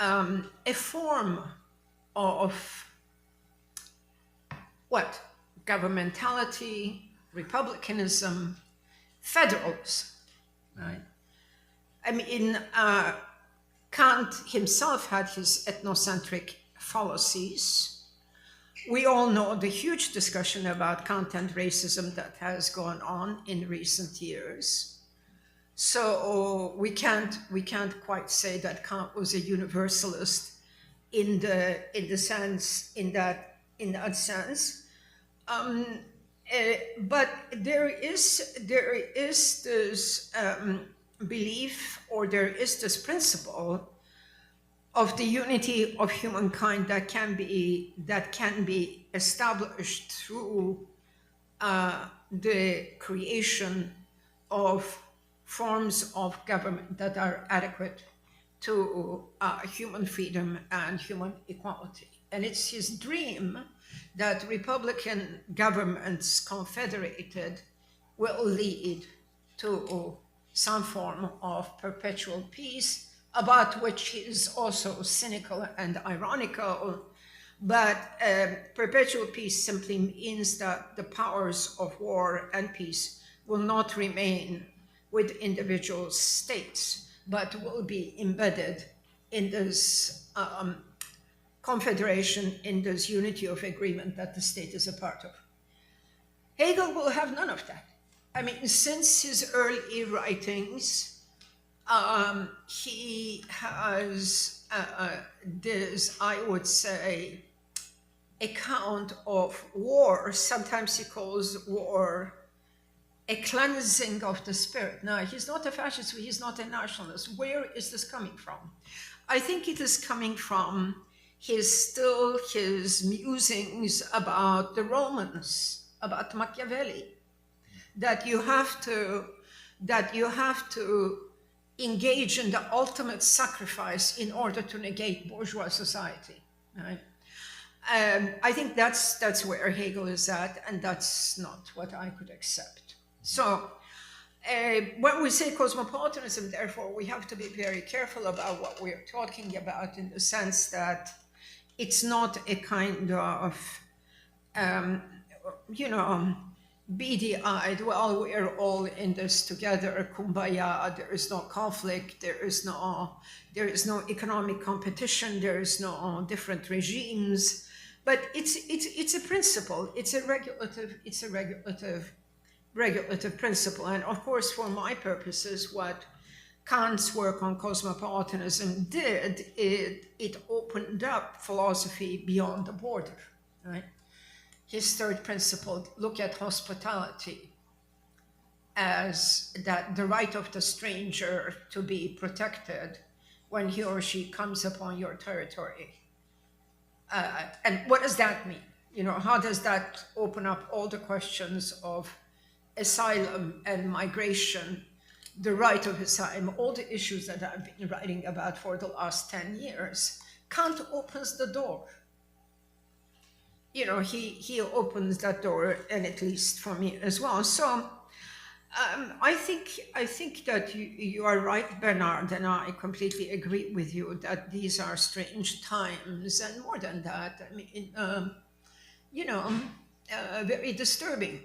Speaker 2: a form of what? Governmentality, republicanism, federalism, right? I mean, Kant himself had his ethnocentric fallacies. We all know the huge discussion about Kant and racism that has gone on in recent years. So we can't quite say that Kant was a universalist in that sense. But there is this belief, or there is this principle of the unity of humankind that can be established through the creation of forms of government that are adequate to human freedom and human equality. And it's his dream that Republican governments confederated will lead to some form of perpetual peace, about which he is also cynical and ironical. But perpetual peace simply means that the powers of war and peace will not remain with individual states, but will be embedded in this confederation, in this unity of agreement that the state is a part of. Hegel will have none of that. I mean, since his early writings, he has this, I would say, account of war. Sometimes he calls war a cleansing of the spirit. Now, he's not a fascist, he's not a nationalist. Where is this coming from? I think it is coming from his musings about the Romans, about Machiavelli, that you have to engage in the ultimate sacrifice in order to negate bourgeois society, right? I think that's where Hegel is at, and that's not what I could accept. So when we say cosmopolitanism, therefore, we have to be very careful about what we're talking about, in the sense that it's not a kind of, beady-eyed, well, we're all in this together, kumbaya, there is no conflict, there is no economic competition, there is no different regimes, but it's a principle, it's a regulative principle. And of course, for my purposes, what Kant's work on cosmopolitanism did, it opened up philosophy beyond the border, right? His third principle, look at hospitality as that the right of the stranger to be protected when he or she comes upon your territory. And what does that mean? How does that open up all the questions of asylum and migration, the right of asylum, all the issues that I've been writing about for the last 10 years? Kant opens the door. He opens that door, and at least for me as well. So I think that you are right, Bernard, and I completely agree with you that these are strange times, and more than that, I mean, very disturbing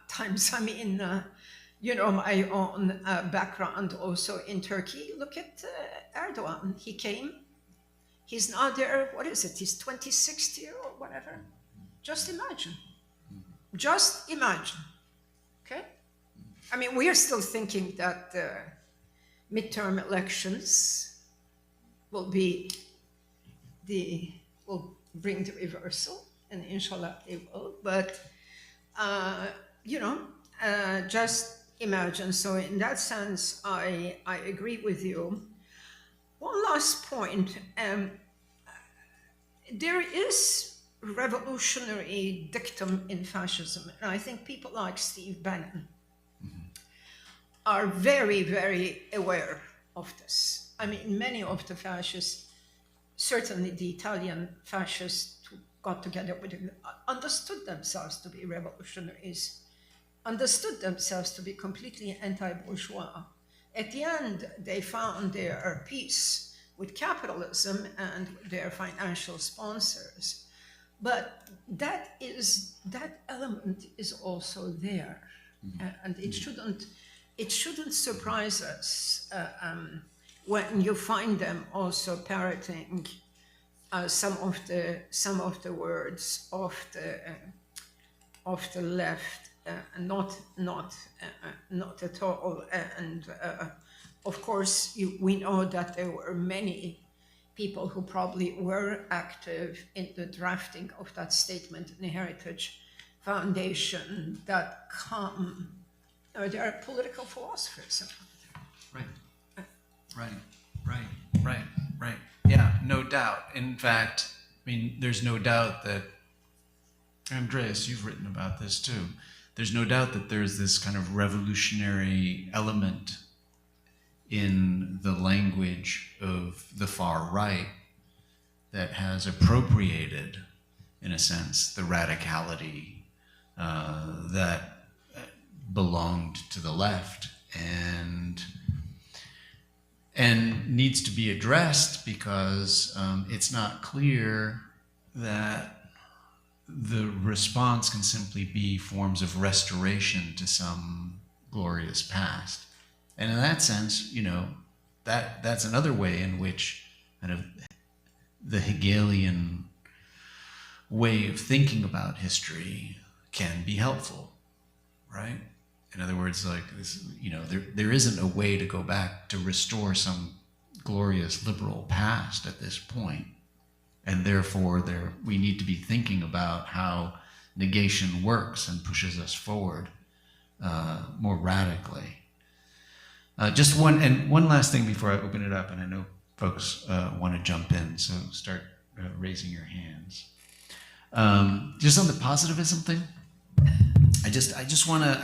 Speaker 2: times. I mean, my own background also in Turkey. Look at Erdogan. He came. He's now there. What is it? He's 26th year or whatever. Just imagine. Just imagine. Okay? I mean, we are still thinking that midterm elections will bring the reversal, and inshallah they will. But, just imagine. So in that sense, I agree with you. One last point. There is revolutionary dictum in fascism, and I think people like Steve Bannon are very, very aware of this. I mean, many of the fascists, certainly the Italian fascists who got together with him, understood themselves to be revolutionaries, understood themselves to be completely anti-bourgeois. At the end, they found their peace with capitalism and their financial sponsors. But that element is also there, and it shouldn't surprise us when you find them also parroting some of the words of the left, not at all. And of course, we know that there were many people who probably were active in the drafting of that statement in the Heritage Foundation that come, there are political philosophers.
Speaker 1: Right. Yeah, no doubt. In fact, I mean, there's no doubt that, Andreas, you've written about this too. There's no doubt that there's this kind of revolutionary element in the language of the far right that has appropriated, in a sense, the radicality that belonged to the left and needs to be addressed because it's not clear that the response can simply be forms of restoration to some glorious past. And in that sense, you know, that's another way in which kind of the Hegelian way of thinking about history can be helpful, right? In other words, like this, you know, there isn't a way to go back to restore some glorious liberal past at this point, and therefore we need to be thinking about how negation works and pushes us forward more radically. Just one last thing before I open it up, and I know folks want to jump in, so start raising your hands. Just on the positivism thing, I just want to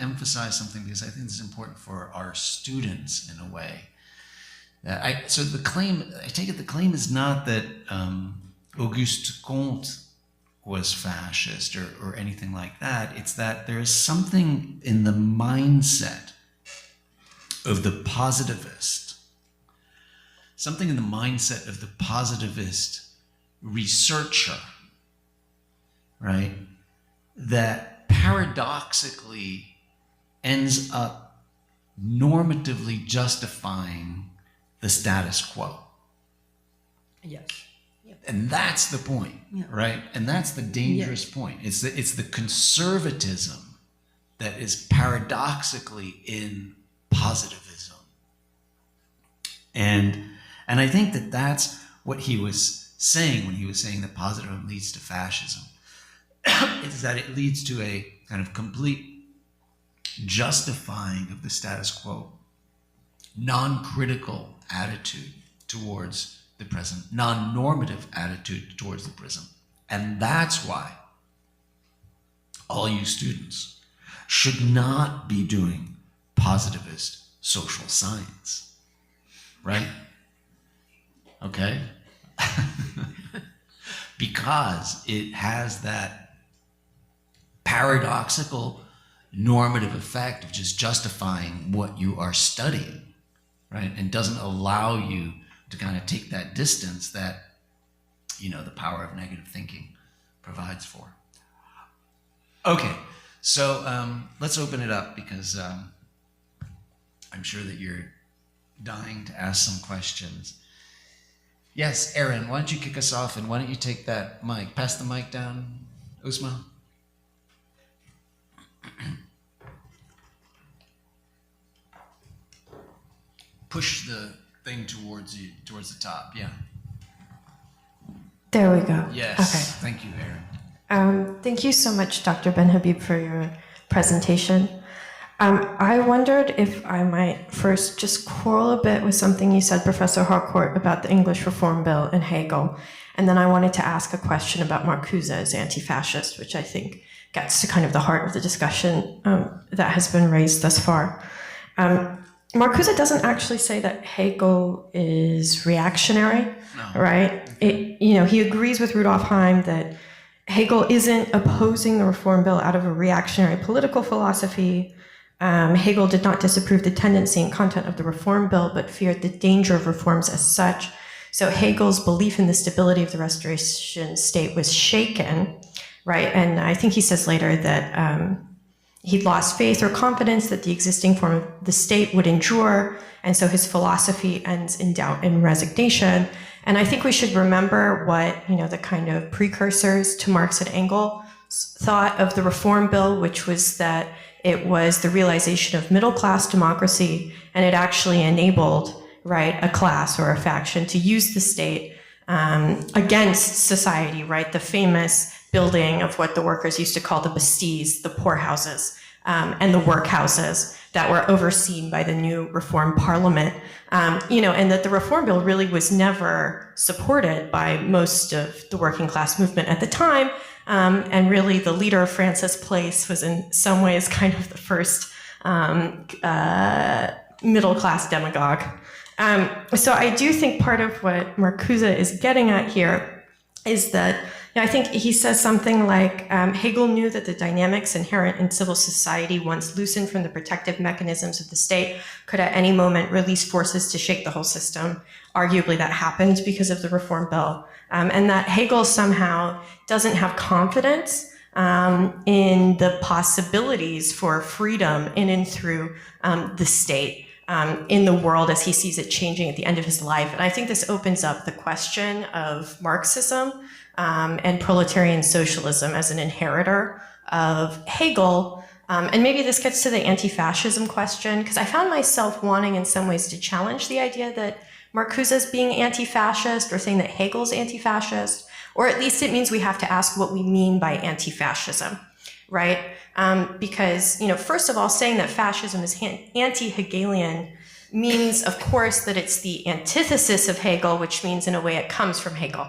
Speaker 1: emphasize something because I think this is important for our students in a way. So the claim, I take it the claim is not that Auguste Comte was fascist or anything like that. It's that there is something in the mindset of the positivist, something in the mindset of the positivist researcher, right, that paradoxically ends up normatively justifying the status quo.
Speaker 2: Yes.
Speaker 1: And that's the point, right? And that's the dangerous point. It's the conservatism that is paradoxically in positivism. And I think that that's what he was saying when he was saying that positivism leads to fascism. Is that it leads to a kind of complete justifying of the status quo, non-critical attitude towards the present, non-normative attitude towards the present. And that's why all you students should not be doing positivist social science, right? Okay? Because it has that paradoxical normative effect of just justifying what you are studying, right? And doesn't allow you to kind of take that distance that, you know, the power of negative thinking provides for. Okay, so let's open it up because I'm sure that you're dying to ask some questions. Yes, Aaron, why don't you kick us off and why don't you take that mic? Pass the mic down, Usma. Push the thing towards you, towards the top, yeah.
Speaker 3: There we go.
Speaker 1: Yes,
Speaker 3: okay.
Speaker 1: Thank you, Aaron.
Speaker 3: Thank you so much, Dr. Benhabib, for your presentation. I wondered if I might first just quarrel a bit with something you said, Professor Harcourt, about the English Reform Bill and Hegel. And then I wanted to ask a question about Marcuse as anti-fascist, which I think gets to kind of the heart of the discussion that has been raised thus far. Marcuse doesn't actually say that Hegel is reactionary, right? He agrees with Rudolf Heim that Hegel isn't opposing the Reform Bill out of a reactionary political philosophy, Hegel did not disapprove the tendency and content of the Reform Bill, but feared the danger of reforms as such. So Hegel's belief in the stability of the Restoration state was shaken, right? And I think he says later that he'd lost faith or confidence that the existing form of the state would endure, and so his philosophy ends in doubt and resignation. And I think we should remember what, the kind of precursors to Marx and Engels thought of the Reform Bill, which was that it was the realization of middle-class democracy, and it actually enabled, right, a class or a faction to use the state against society, right? The famous building of what the workers used to call the bastilles, the poorhouses, and the workhouses that were overseen by the new Reform Parliament, and that the Reform Bill really was never supported by most of the working class movement at the time. And really the leader of Francis Place was in some ways kind of the first middle class demagogue. So I do think part of what Marcuse is getting at here is that, I think he says something like, Hegel knew that the dynamics inherent in civil society, once loosened from the protective mechanisms of the state, could at any moment release forces to shake the whole system. Arguably that happened because of the Reform Bill. And that Hegel somehow doesn't have confidence in the possibilities for freedom in and through the state. In the world as he sees it changing at the end of his life. And I think this opens up the question of Marxism and proletarian socialism as an inheritor of Hegel. And maybe this gets to the anti-fascism question, because I found myself wanting in some ways to challenge the idea that Marcuse is being anti-fascist or saying that Hegel's anti-fascist, or at least it means we have to ask what we mean by anti-fascism, right? Because, first of all, saying that fascism is anti-Hegelian means, of course, that it's the antithesis of Hegel, which means in a way it comes from Hegel,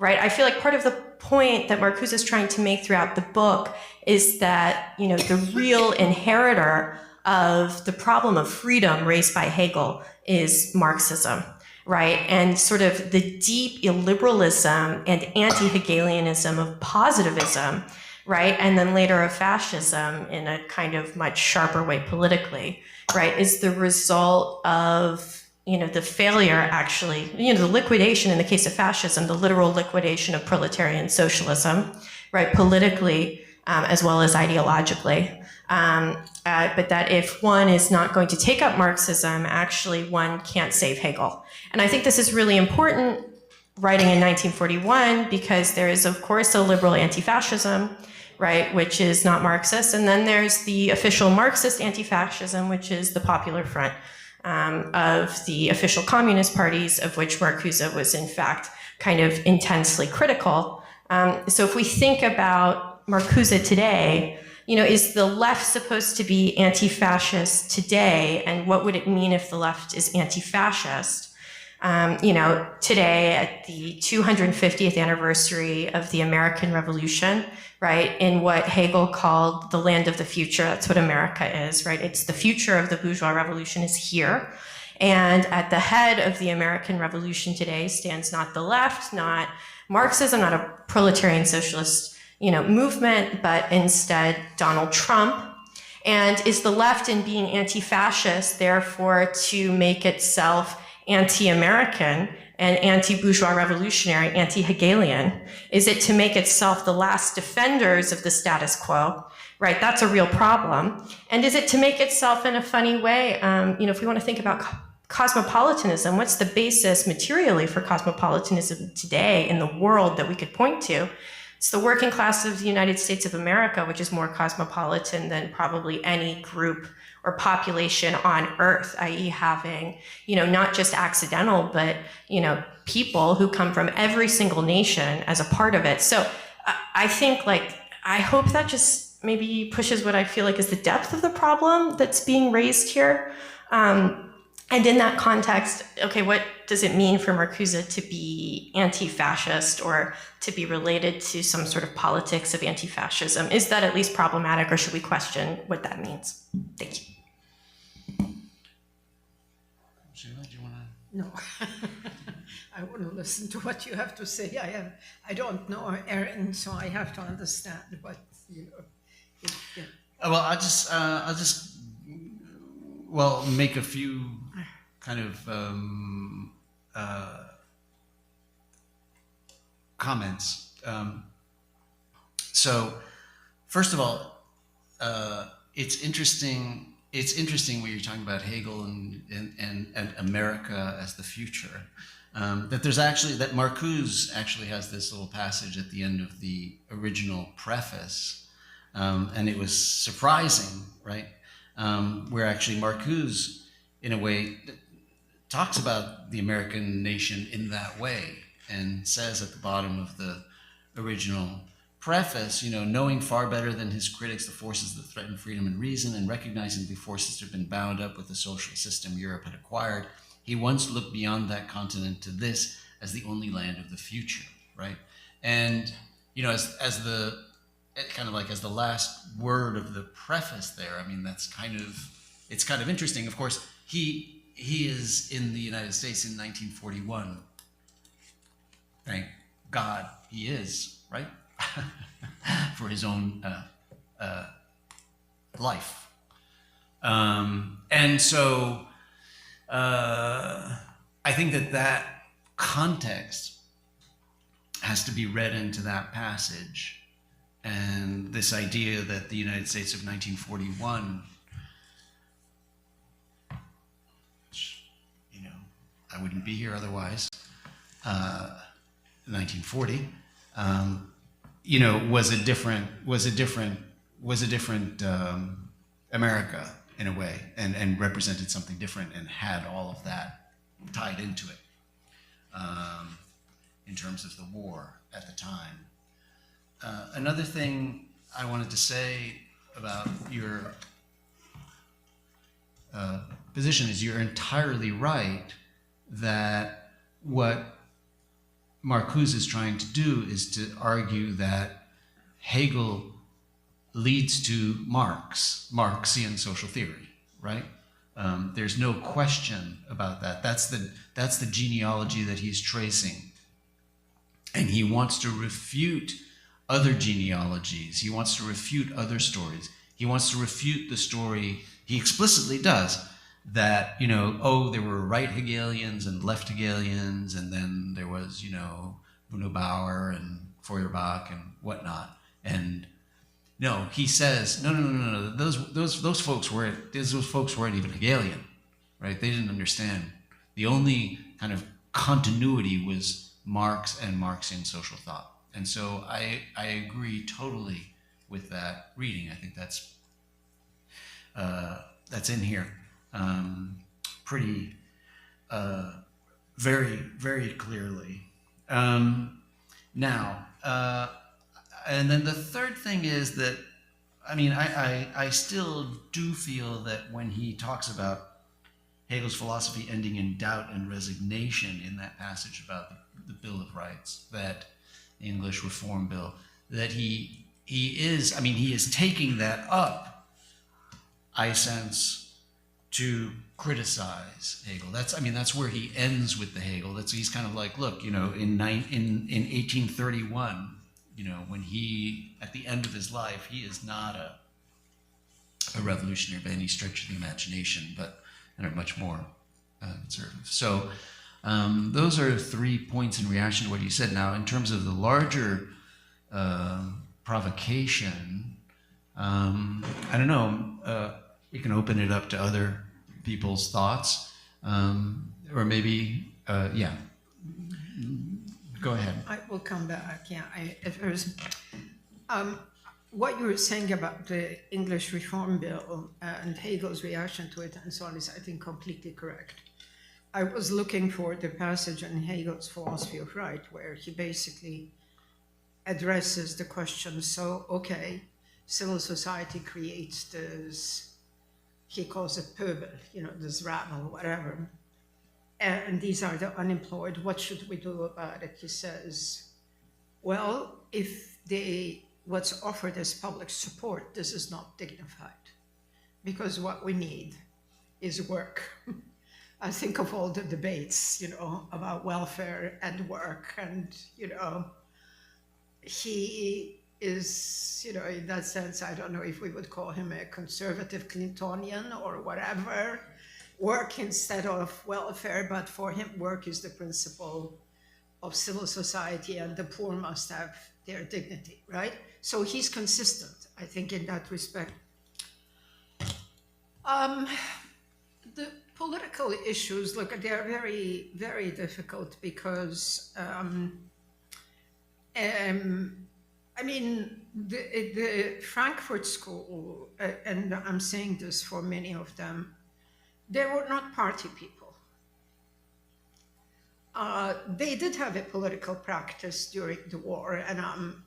Speaker 3: right? I feel like part of the point that Marcuse is trying to make throughout the book is that, the real inheritor of the problem of freedom raised by Hegel is Marxism, right? And sort of the deep illiberalism and anti-Hegelianism of positivism, right? And then later of fascism in a kind of much sharper way politically, right? Is the result of, the failure actually, the liquidation in the case of fascism, the literal liquidation of proletarian socialism, right? Politically, as well as ideologically. But that if one is not going to take up Marxism, actually one can't save Hegel. And I think this is really important writing in 1941, because there is, of course, a liberal anti-fascism, right, which is not Marxist. And then there's the official Marxist anti-fascism, which is the Popular Front of the official communist parties, of which Marcuse was, in fact, kind of intensely critical. So if we think about Marcuse today, is the left supposed to be anti-fascist today? And what would it mean if the left is anti-fascist? Today at the 250th anniversary of the American Revolution, right, in what Hegel called the land of the future, that's what America is, right? It's the future of the bourgeois revolution is here. And at the head of the American Revolution today stands not the left, not Marxism, not a proletarian socialist, movement, but instead Donald Trump. And is the left in being anti-fascist, therefore to make itself anti-American and anti-bourgeois revolutionary, anti-Hegelian? Is it to make itself the last defenders of the status quo? Right, that's a real problem. And is it to make itself in a funny way, if we want to think about cosmopolitanism, what's the basis materially for cosmopolitanism today in the world that we could point to? It's the working class of the United States of America, which is more cosmopolitan than probably any group or population on Earth, i.e. having, not just accidental, but, people who come from every single nation as a part of it. So I think, I hope that just maybe pushes what I feel like is the depth of the problem that's being raised here. And in that context, okay, what does it mean for Marcuse to be anti-fascist or to be related to some sort of politics of anti-fascism? Is that at least problematic, or should we question what that means? Thank you.
Speaker 1: Seyla, do you want to?
Speaker 2: No. I want to listen to what you have to say. I don't know Erin, so I have to understand what,
Speaker 1: Well, I'll just well, make a few kind of comments. So, first of all, it's interesting. It's interesting when you're talking about Hegel and America as the future. That there's actually, that Marcuse actually has this little passage at the end of the original preface, and it was surprising, right? Where actually Marcuse, in a way, talks about the American nation in that way, and says at the bottom of the original preface, you know, knowing far better than his critics the forces that threaten freedom and reason, and recognizing the forces that have been bound up with the social system Europe had acquired, he once looked beyond that continent to this as the only land of the future, right? And, you know, as the, kind of like as the last word of the preface there, I mean, that's kind of, it's kind of interesting. Of course, he is in the United States in 1941. Thank God he is, right? For his own life. And so I think that context has to be read into that passage. And this idea that the United States of 1941, which, you know, I wouldn't be here otherwise, 1940, you know, was a different America in a way, and represented something different, and had all of that tied into it in terms of the war at the time. Another thing I wanted to say about your position is you're entirely right that what Marcuse is trying to do is to argue that Hegel leads to Marxian social theory, right? There's no question about that. That's the genealogy that he's tracing. And he wants to refute other genealogies. He wants to refute other stories. He wants to refute the story, he explicitly does, that, you know, oh, there were right Hegelians and left Hegelians, and then there was, you know, Bruno Bauer and Feuerbach and whatnot. And no, he says, no. Those folks weren't even Hegelian, right? They didn't understand. The only kind of continuity was Marx and Marxian social thought. And so I agree totally with that reading. I think that's in here. Pretty, very, very clearly. Now, and then the third thing is that, I mean, I still do feel that when he talks about Hegel's philosophy ending in doubt and resignation in that passage about the Bill of Rights, that English Reform Bill, that he is taking that up, I sense, to criticize Hegel. That's where he ends with the Hegel. He's kind of like, look, you know, in 1831, you know, when he, at the end of his life, he is not a revolutionary by any stretch of the imagination, but much more conservative. So those are 3 points in reaction to what you said. Now, in terms of the larger provocation, I don't know, we can open it up to other people's thoughts, or maybe, yeah. Go ahead.
Speaker 2: I will come back. Yeah, what you were saying about the English Reform Bill and Hegel's reaction to it and so on is, I think, completely correct. I was looking for the passage in Hegel's Philosophy of Right where he basically addresses the question, so, okay, civil society creates this, he calls it pöbel, you know, this rabble, whatever. And these are the unemployed. What should we do about it? He says, well, if what's offered as public support, this is not dignified, because what we need is work. I think of all the debates, you know, about welfare and work, and, you know, he is, you know, in that sense, I don't know if we would call him a conservative Clintonian or whatever. Work instead of welfare, but for him, work is the principle of civil society, and the poor must have their dignity, right? So he's consistent, I think, in that respect. The political issues, look, they're very, very difficult because, I mean, the Frankfurt School, and I'm saying this for many of them, they were not party people. They did have a political practice during the war, and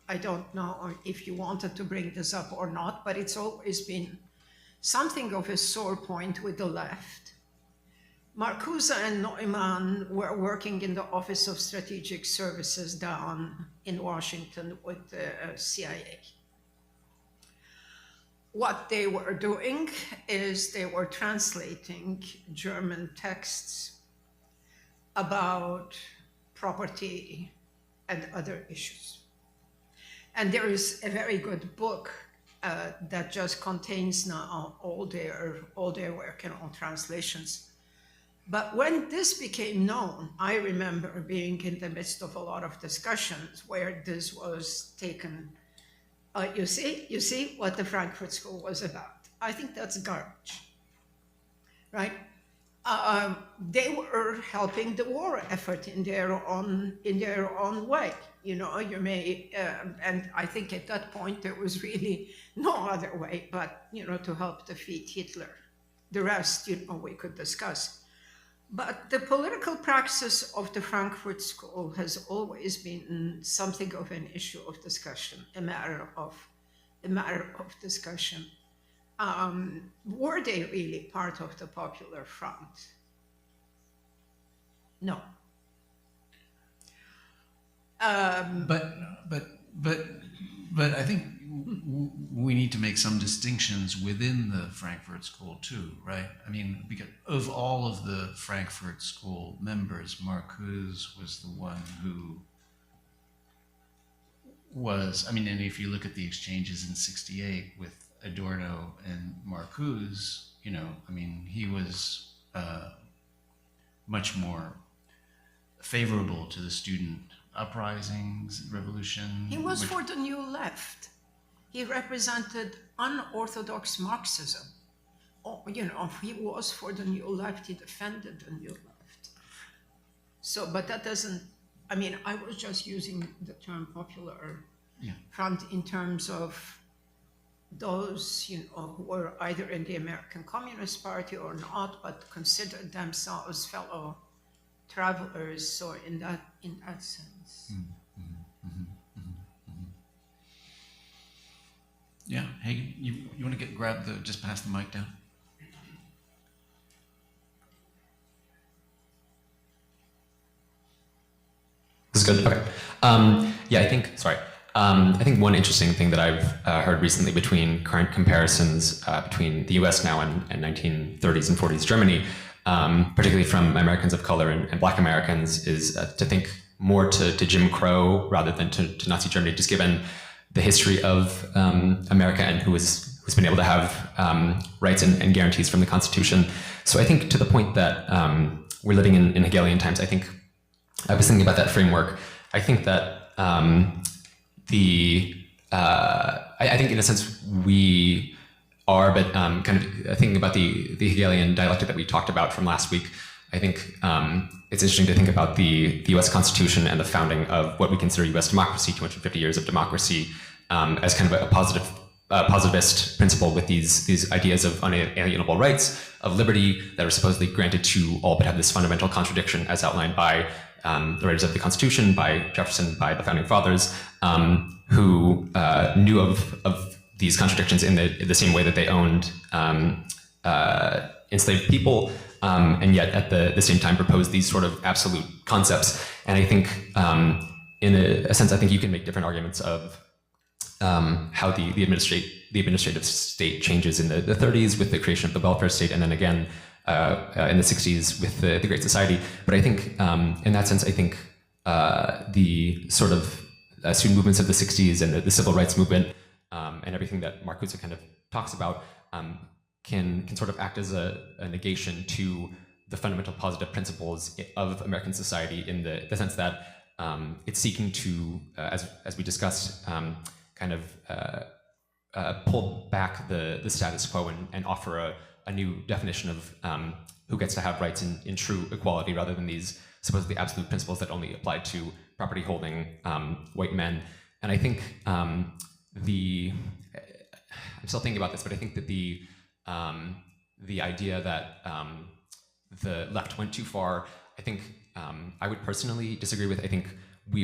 Speaker 2: I don't know if you wanted to bring this up or not, but it's always been something of a sore point with the left. Marcuse and Neumann were working in the Office of Strategic Services down in Washington with the CIA. What they were doing is they were translating German texts about property and other issues. And there is a very good book that just contains now all their work and all translations. But when this became known, I remember being in the midst of a lot of discussions where this was taken. You see what the Frankfurt School was about. I think that's garbage, right? They were helping the war effort in their own way. You know, you may, and I think at that point there was really no other way but, you know, to help defeat Hitler. The rest, you know, we could discuss. But the political praxis of the Frankfurt School has always been something of an issue of discussion, a matter of discussion. Were they really part of the Popular Front? No.
Speaker 1: But I think we need to make some distinctions within the Frankfurt School too, right? I mean, because of all of the Frankfurt School members, Marcuse was the one who was, I mean, and if you look at the exchanges in '68 with Adorno and Marcuse, you know, I mean, he was much more favorable to the student uprisings, revolution.
Speaker 2: He was for the New Left. He represented unorthodox Marxism. Oh, you know, he was for the New Left. He defended the New Left. So, but that doesn't, I mean, I was just using the term Popular Front in terms of those, you know, who were either in the American Communist Party or not, but considered themselves fellow travelers. So in that sense.
Speaker 1: Yeah, Hegel, you want to just pass the mic down?
Speaker 4: This is good. Okay. Yeah, I think one interesting thing that I've heard recently between current comparisons between the U.S. now and 1930s and 40s Germany, particularly from Americans of color and Black Americans, is to think more to Jim Crow rather than to Nazi Germany, just given the history of America and who's been able to have rights and guarantees from the Constitution. So I think to the point that we're living in Hegelian times, I think I was thinking about that framework. I think that I think in a sense we are, but kind of thinking about the Hegelian dialectic that we talked about from last week, I think it's interesting to think about the U.S. Constitution and the founding of what we consider U.S. democracy, 250 years of democracy, as kind of a positivist principle with these ideas of unalienable rights, of liberty that are supposedly granted to all, but have this fundamental contradiction as outlined by the writers of the Constitution, by Jefferson, by the Founding Fathers, who knew of these contradictions in the same way that they owned enslaved people, and yet at the same time proposed these sort of absolute concepts. And I think, in a sense, I think you can make different arguments of how the administrative state changes in the 30s with the creation of the welfare state, and then again in the 60s with the Great Society. But I think, in that sense, I think the sort of student movements of the 60s and the civil rights movement and everything that Marcuse kind of talks about can sort of act as a negation to the fundamental positive principles of American society in the sense that it's seeking to, as we discussed, kind of pull back the status quo and offer a new definition of who gets to have rights in true equality rather than these supposedly absolute principles that only apply to property holding white men. And I think I'm still thinking about this, but I think that the idea that the left went too far, I think I would personally disagree with. I think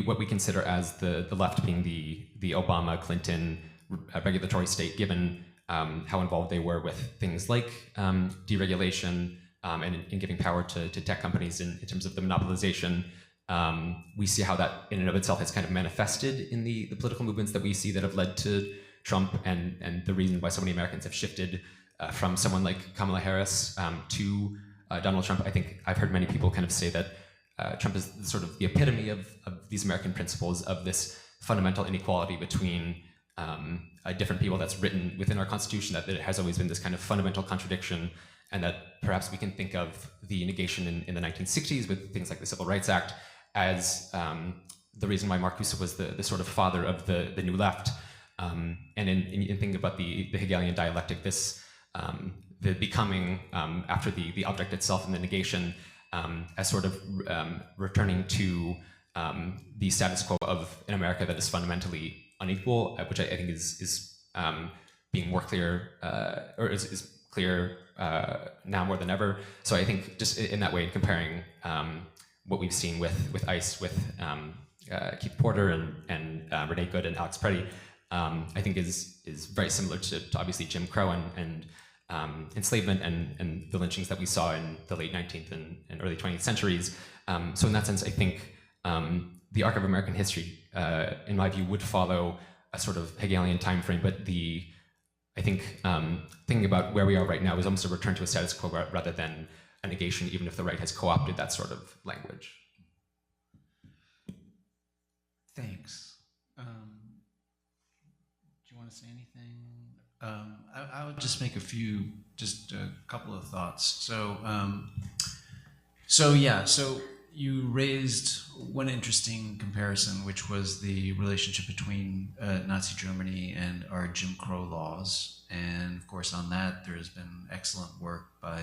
Speaker 4: what we consider as the left being the Obama, Clinton regulatory state, given how involved they were with things like deregulation and in giving power to tech companies in terms of the monopolization. We see how that in and of itself has kind of manifested in the political movements that we see that have led to Trump and the reason why so many Americans have shifted from someone like Kamala Harris to Donald Trump. I think I've heard many people kind of say that Trump is sort of the epitome of these American principles of this fundamental inequality between different people that's written within our Constitution, that it has always been this kind of fundamental contradiction, and that perhaps we can think of the negation in the 1960s with things like the Civil Rights Act as the reason why Marcuse was the sort of father of the New Left. And in thinking about the Hegelian dialectic, this the becoming after the object itself and the negation as sort of returning to the status quo of an America that is fundamentally unequal, which I think is being more clear, or is clear now more than ever. So I think just in that way, comparing what we've seen with ICE, with Keith Porter and Renee Good and Alex Preddy, I think is very similar to obviously Jim Crow and enslavement and the lynchings that we saw in the late 19th and early 20th centuries. So in that sense, I think the arc of American history, in my view, would follow a sort of Hegelian time frame, but I think thinking about where we are right now is almost a return to a status quo rather than a negation, even if the right has co-opted that sort of language.
Speaker 1: Thanks. Do you want to say anything? I would just make just a couple of thoughts. So you raised one interesting comparison, which was the relationship between Nazi Germany and our Jim Crow laws. And of course, on that, there has been excellent work by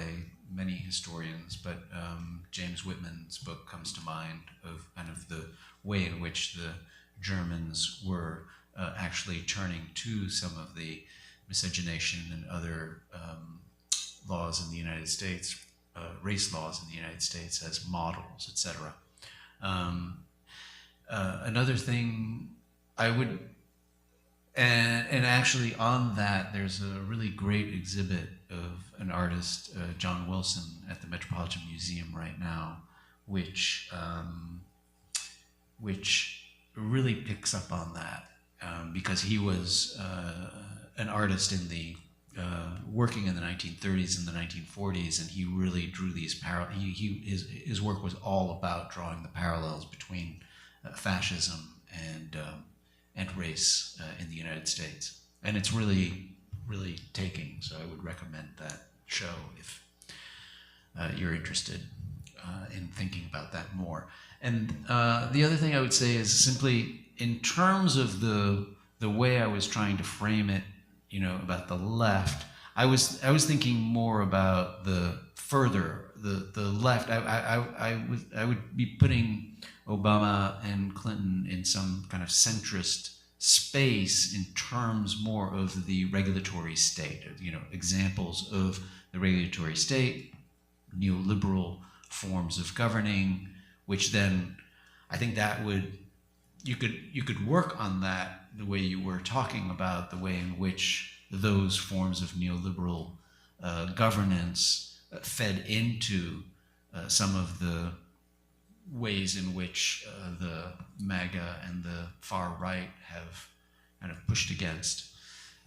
Speaker 1: many historians, but James Whitman's book comes to mind of kind of the way in which the Germans were actually turning to some of the miscegenation and other laws in the United States, race laws in the United States as models, etc. Another thing I would, and actually on that, there's a really great exhibit of an artist, John Wilson, at the Metropolitan Museum right now, which really picks up on that because he was an artist in the working in the 1930s and the 1940s, and he really drew these his work was all about drawing the parallels between fascism and race in the United States, and it's really taking. So I would recommend that show if you're interested in thinking about that more. And the other thing I would say is simply in terms of the way I was trying to frame it, about the left, I was thinking more about the left. I would be putting Obama and Clinton in some kind of centrist space in terms more of the regulatory state, examples of the regulatory state, neoliberal forms of governing, which then I think that you could work on that the way you were talking about the way in which those forms of neoliberal governance fed into some of the ways in which the MAGA and the far right have kind of pushed against.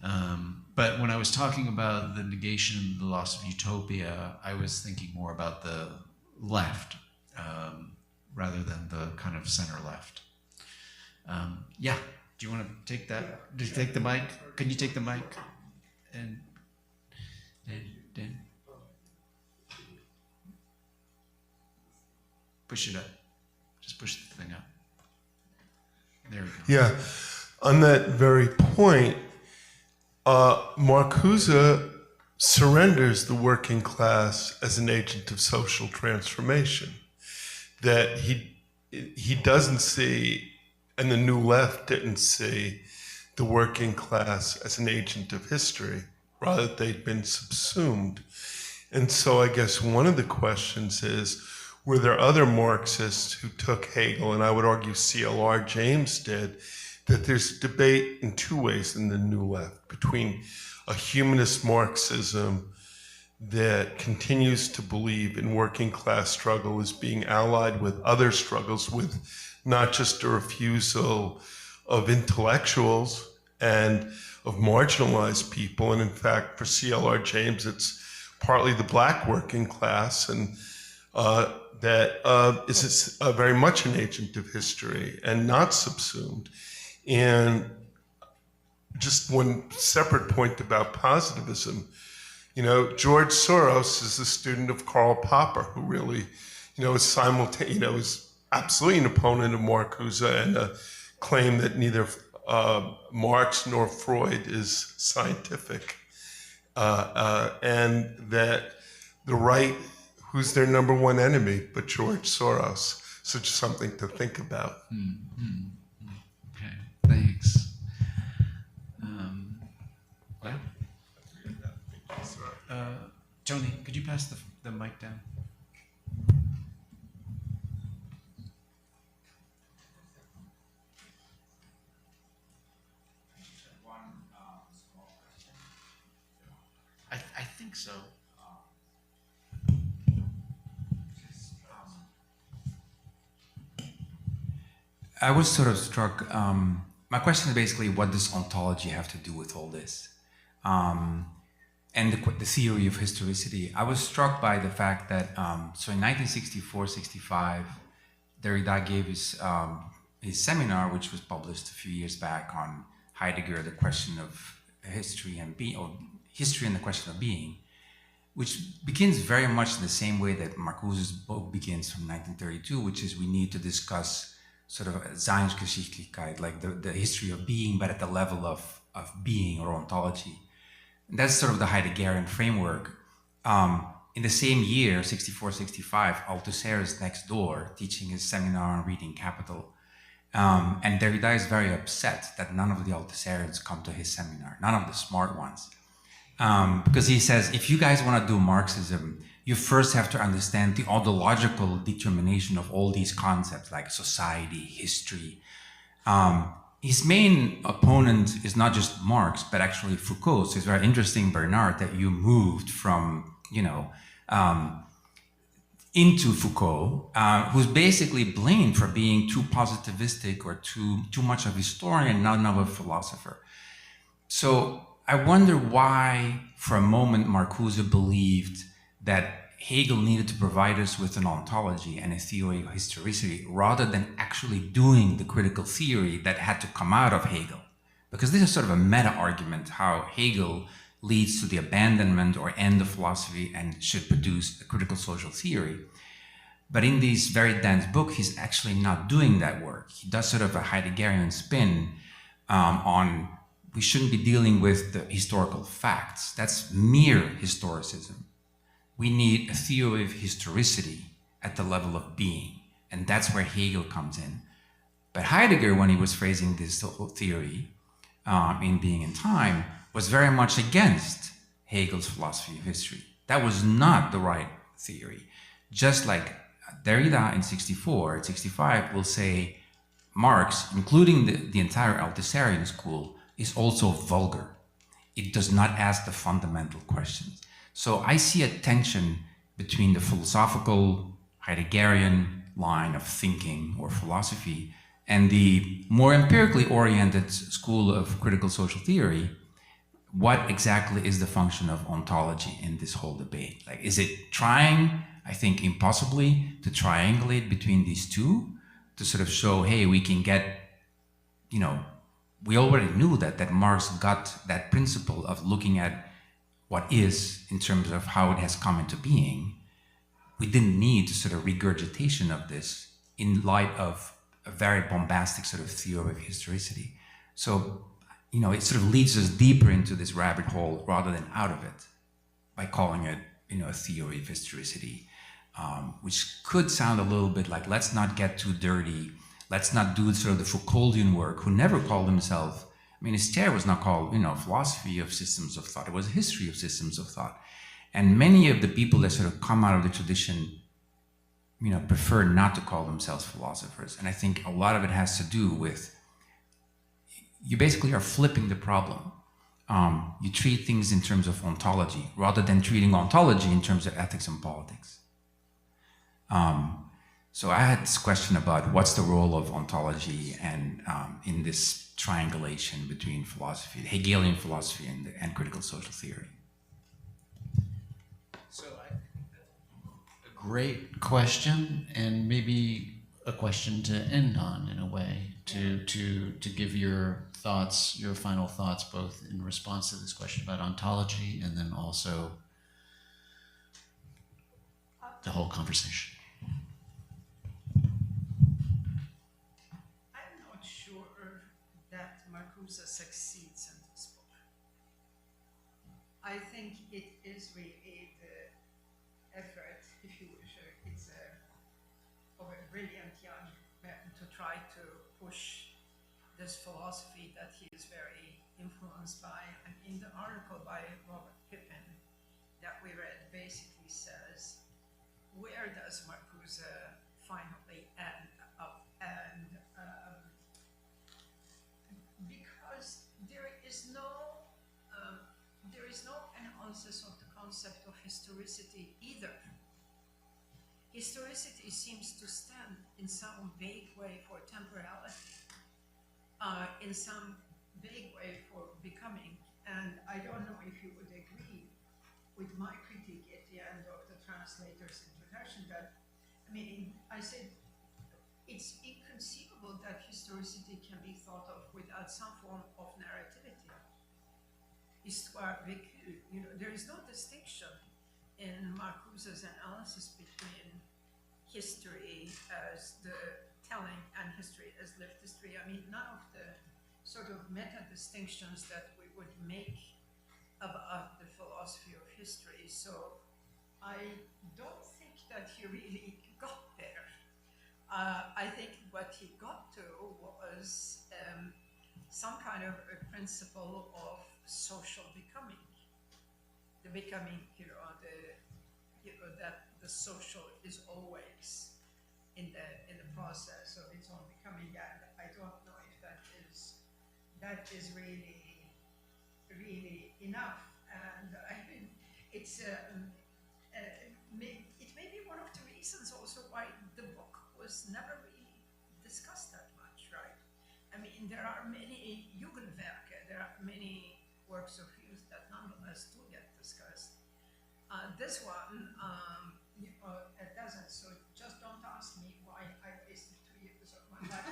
Speaker 1: But when I was talking about the negation, the loss of utopia, I was thinking more about the left rather than the kind of center left. Yeah, do you want to take that? Do you take the mic? Can you take the mic? And push it up. Just push the thing up. There we go.
Speaker 5: Yeah, on that very point, Marcuse surrenders the working class as an agent of social transformation. That he doesn't see, and the New Left didn't see, the working class as an agent of history. Rather, they'd been subsumed. And so I guess one of the questions is, were there other Marxists who took Hegel, and I would argue C.L.R. James did, that there's debate in two ways in the New Left, between a humanist Marxism that continues to believe in working class struggle as being allied with other struggles, with not just a refusal of intellectuals and of marginalized people. And in fact, for C.L.R. James, it's partly the black working class, and that is very much an agent of history and not subsumed. And just one separate point about positivism, you know, George Soros is a student of Karl Popper, who really, you know, is absolutely an opponent of Marcuse and a claim that neither Marx nor Freud is scientific, and that the right, who's their number one enemy but George Soros? So just something to think about.
Speaker 1: Okay, thanks. Tony, could you pass the mic down? I think so.
Speaker 6: I was sort of struck. My question is basically, what does ontology have to do with all this? And the theory of historicity. I was struck by the fact that, so in 1964-65, Derrida gave his seminar, which was published a few years back, on Heidegger, the question of history and being, or history and the question of being, which begins very much in the same way that Marcuse's book begins from 1932, which is we need to discuss sort of Seinsgeschichtlichkeit, like the history of being, but at the level of being or ontology. And that's sort of the Heideggerian framework. In the same year, 64-65, Althusser is next door teaching his seminar on reading Capital. And Derrida is very upset that none of the Althusserians come to his seminar, none of the smart ones. Because he says, if you guys want to do Marxism, you first have to understand the ontological determination of all these concepts like society, history. His main opponent is not just Marx, but actually Foucault. So it's very interesting, Bernard, that you moved from, into Foucault, who's basically blamed for being too positivistic or too much of a historian, not enough of a philosopher. So I wonder why, for a moment, Marcuse believed that Hegel needed to provide us with an ontology and a theory of historicity rather than actually doing the critical theory that had to come out of Hegel. Because this is sort of a meta-argument, how Hegel leads to the abandonment or end of philosophy and should produce a critical social theory. But in this very dense book, he's actually not doing that work. He does sort of a Heideggerian spin on we shouldn't be dealing with the historical facts. That's mere historicism. We need a theory of historicity at the level of being, and that's where Hegel comes in. But Heidegger, when he was phrasing this theory in Being and Time, was very much against Hegel's philosophy of history. That was not the right theory. Just like Derrida in 65 will say Marx, including the entire Althusserian school, is also vulgar. It does not ask the fundamental questions. So I see a tension between the philosophical Heideggerian line of thinking or philosophy and the more empirically oriented school of critical social theory. What exactly is the function of ontology in this whole debate? Like, is it trying, I think impossibly, to triangulate between these two to sort of show, hey, we can get we already knew that Marx got that principle of looking at what is in terms of how it has come into being. We didn't need sort of regurgitation of this in light of a very bombastic sort of theory of historicity. So, it sort of leads us deeper into this rabbit hole rather than out of it by calling it, a theory of historicity, which could sound a little bit like, let's not get too dirty. Let's not do sort of the Foucauldian work, who never called himself, his chair was not called, philosophy of systems of thought. It was a history of systems of thought. And many of the people that sort of come out of the tradition, prefer not to call themselves philosophers. And I think a lot of it has to do with, you basically are flipping the problem. You treat things in terms of ontology rather than treating ontology in terms of ethics and politics. So I had this question about what's the role of ontology and in this triangulation between philosophy, Hegelian philosophy and critical social theory.
Speaker 7: So I think that's a great question, and maybe a question to end on in a way, to give your thoughts, your final thoughts, both in response to this question about ontology and then also the whole conversation.
Speaker 2: I'm not sure that Marcuse succeeds in this book. I think it is really the effort, if you wish, of a brilliant young man to try to push this philosophy that he is very influenced by. And in the article by Robert Pippin that we read basically says, where does Marcuse finally end up? And because there is no analysis of the concept of historicity either. Historicity seems to stand in some vague way for temporality, in some vague way for becoming. And I don't know if you would agree with my critique at the end of the translator's introduction that, I said, it's inconceivable that historicity can be thought of without some form of narrativity. Histoire vécue, there is no distinction in Marcuse's analysis between history as the telling and history as lived history. None of the sort of meta distinctions that we would make about the philosophy of history. So I don't think that he really got there. I think what he got to was some kind of a principle of social becoming. The becoming, that the social is always in the process of its own becoming. And I don't know if that is really enough. And it's it may be one of the reasons also why the book was never really discussed that much, right? There are many Jugendwerke, there are many works of youth that nonetheless do get discussed. This one, it doesn't, so just don't ask me why I wasted 2 years of my life. I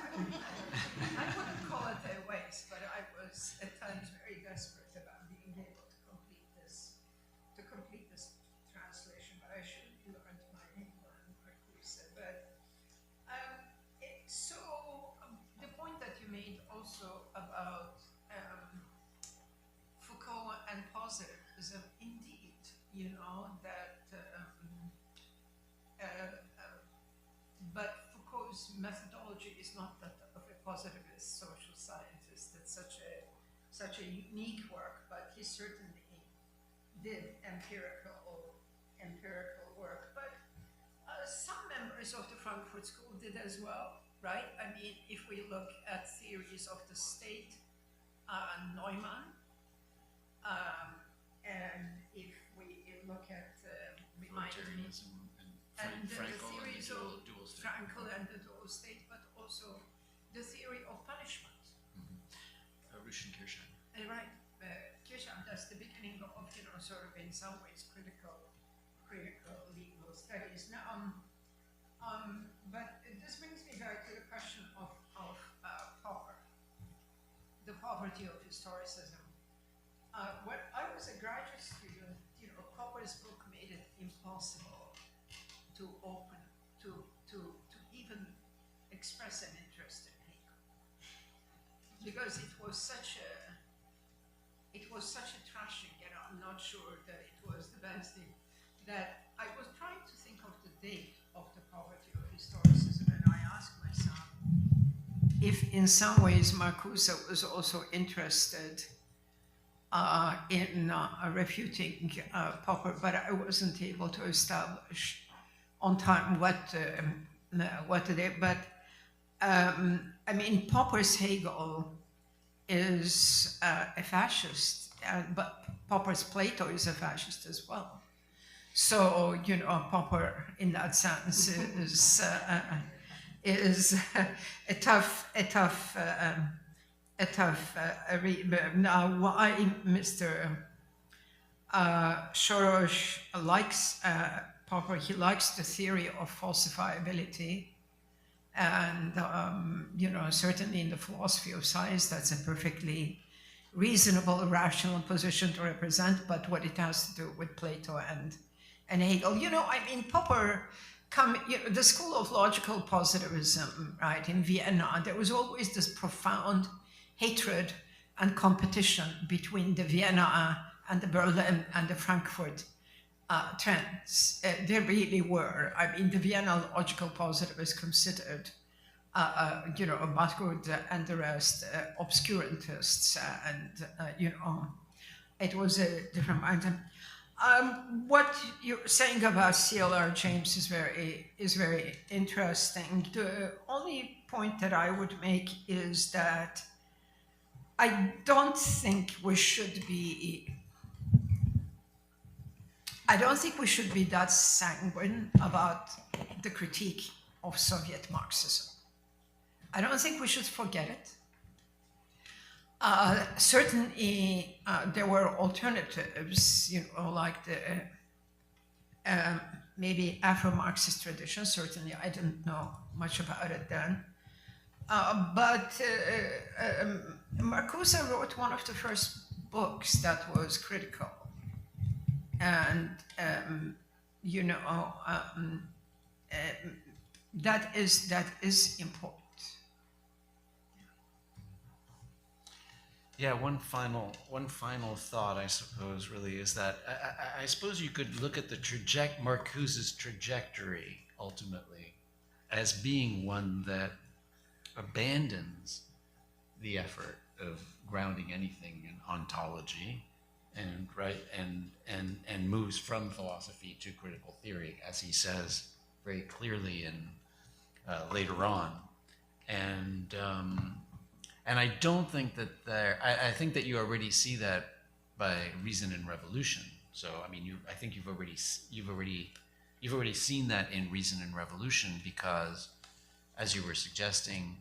Speaker 2: wouldn't call it a waste, but I was at times very desperate about being able to complete this translation, but I should have learned my Hegel and Marcuse. But the point that you made also about Foucault and positivism, indeed, but Foucault's methodology is not that of a positivist social scientist. It's such a unique work, but he certainly did empirical work. But some members of the Frankfurt School did as well, right? If we look at theories of the state, Neumann, and if we look at and the theories of Frankl and the dual state, but also the theory of punishment.
Speaker 7: Kirchheim.
Speaker 2: Right, Kirchheim, that's the beginning of sort of in some ways critical legal studies. Now, but this brings me back to the question of power. poverty of historicism. When I was a graduate student, Popper's book made it impossible to even express an interest in Hegel, because it was such a trashing, I'm not sure that it was the best thing, that I was trying to think of the date of the poverty of historicism, and I asked myself if in some ways Marcuse was also interested in refuting Popper, but I wasn't able to establish on time what the date. But I mean, Popper's Hegel is a fascist, but Popper's Plato is a fascist as well. So Popper, in that sense, is a tough now, why Mr. Soros likes Popper? He likes the theory of falsifiability, and certainly in the philosophy of science, that's a perfectly reasonable, rational position to represent. But what it has to do with Plato and Hegel, I mean, Popper. The school of logical positivism, right, in Vienna, there was always this profound hatred and competition between the Vienna and the Berlin and the Frankfurt trends. There really were. I mean, the Vienna logical positivists considered, Marcourt and the rest obscurantists, and it was a different mindset. What you're saying about C.L.R. James is very interesting. The only point that I would make is that I don't think we should be that sanguine about the critique of Soviet Marxism. I don't think we should forget it. Certainly, there were alternatives, like the maybe Afro-Marxist tradition. Certainly, I didn't know much about it then. But Marcuse wrote one of the first books that was critical, and that is important.
Speaker 1: Yeah, one final thought, I suppose, really, is that I suppose you could look at the Marcuse's trajectory ultimately as being one that abandons the effort of grounding anything in ontology, and moves from philosophy to critical theory, as he says very clearly in later on, and I don't think that I think that you already see that by Reason and Revolution. So I mean, I think you've already seen that in Reason and Revolution, because, as you were suggesting,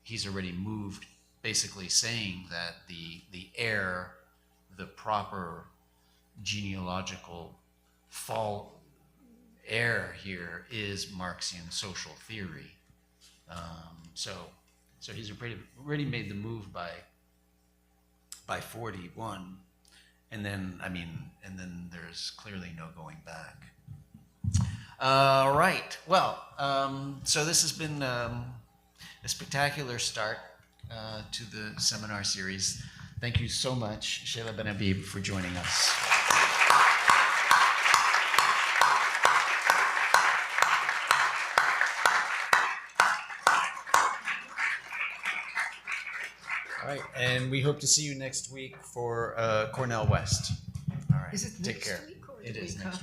Speaker 1: he's already moved, basically saying that the proper genealogical heir here is Marxian social theory. So he's already made the move by 41, and then there's clearly no going back. All right. Well, so this has been a spectacular start to the seminar series. Thank you so much, Seyla Benhabib, for joining us. All right, and we hope to see you next week for Cornell West. All right,
Speaker 2: Is it
Speaker 1: take
Speaker 2: next
Speaker 1: care.
Speaker 2: week or
Speaker 1: It
Speaker 2: the
Speaker 1: is
Speaker 2: week
Speaker 1: next week.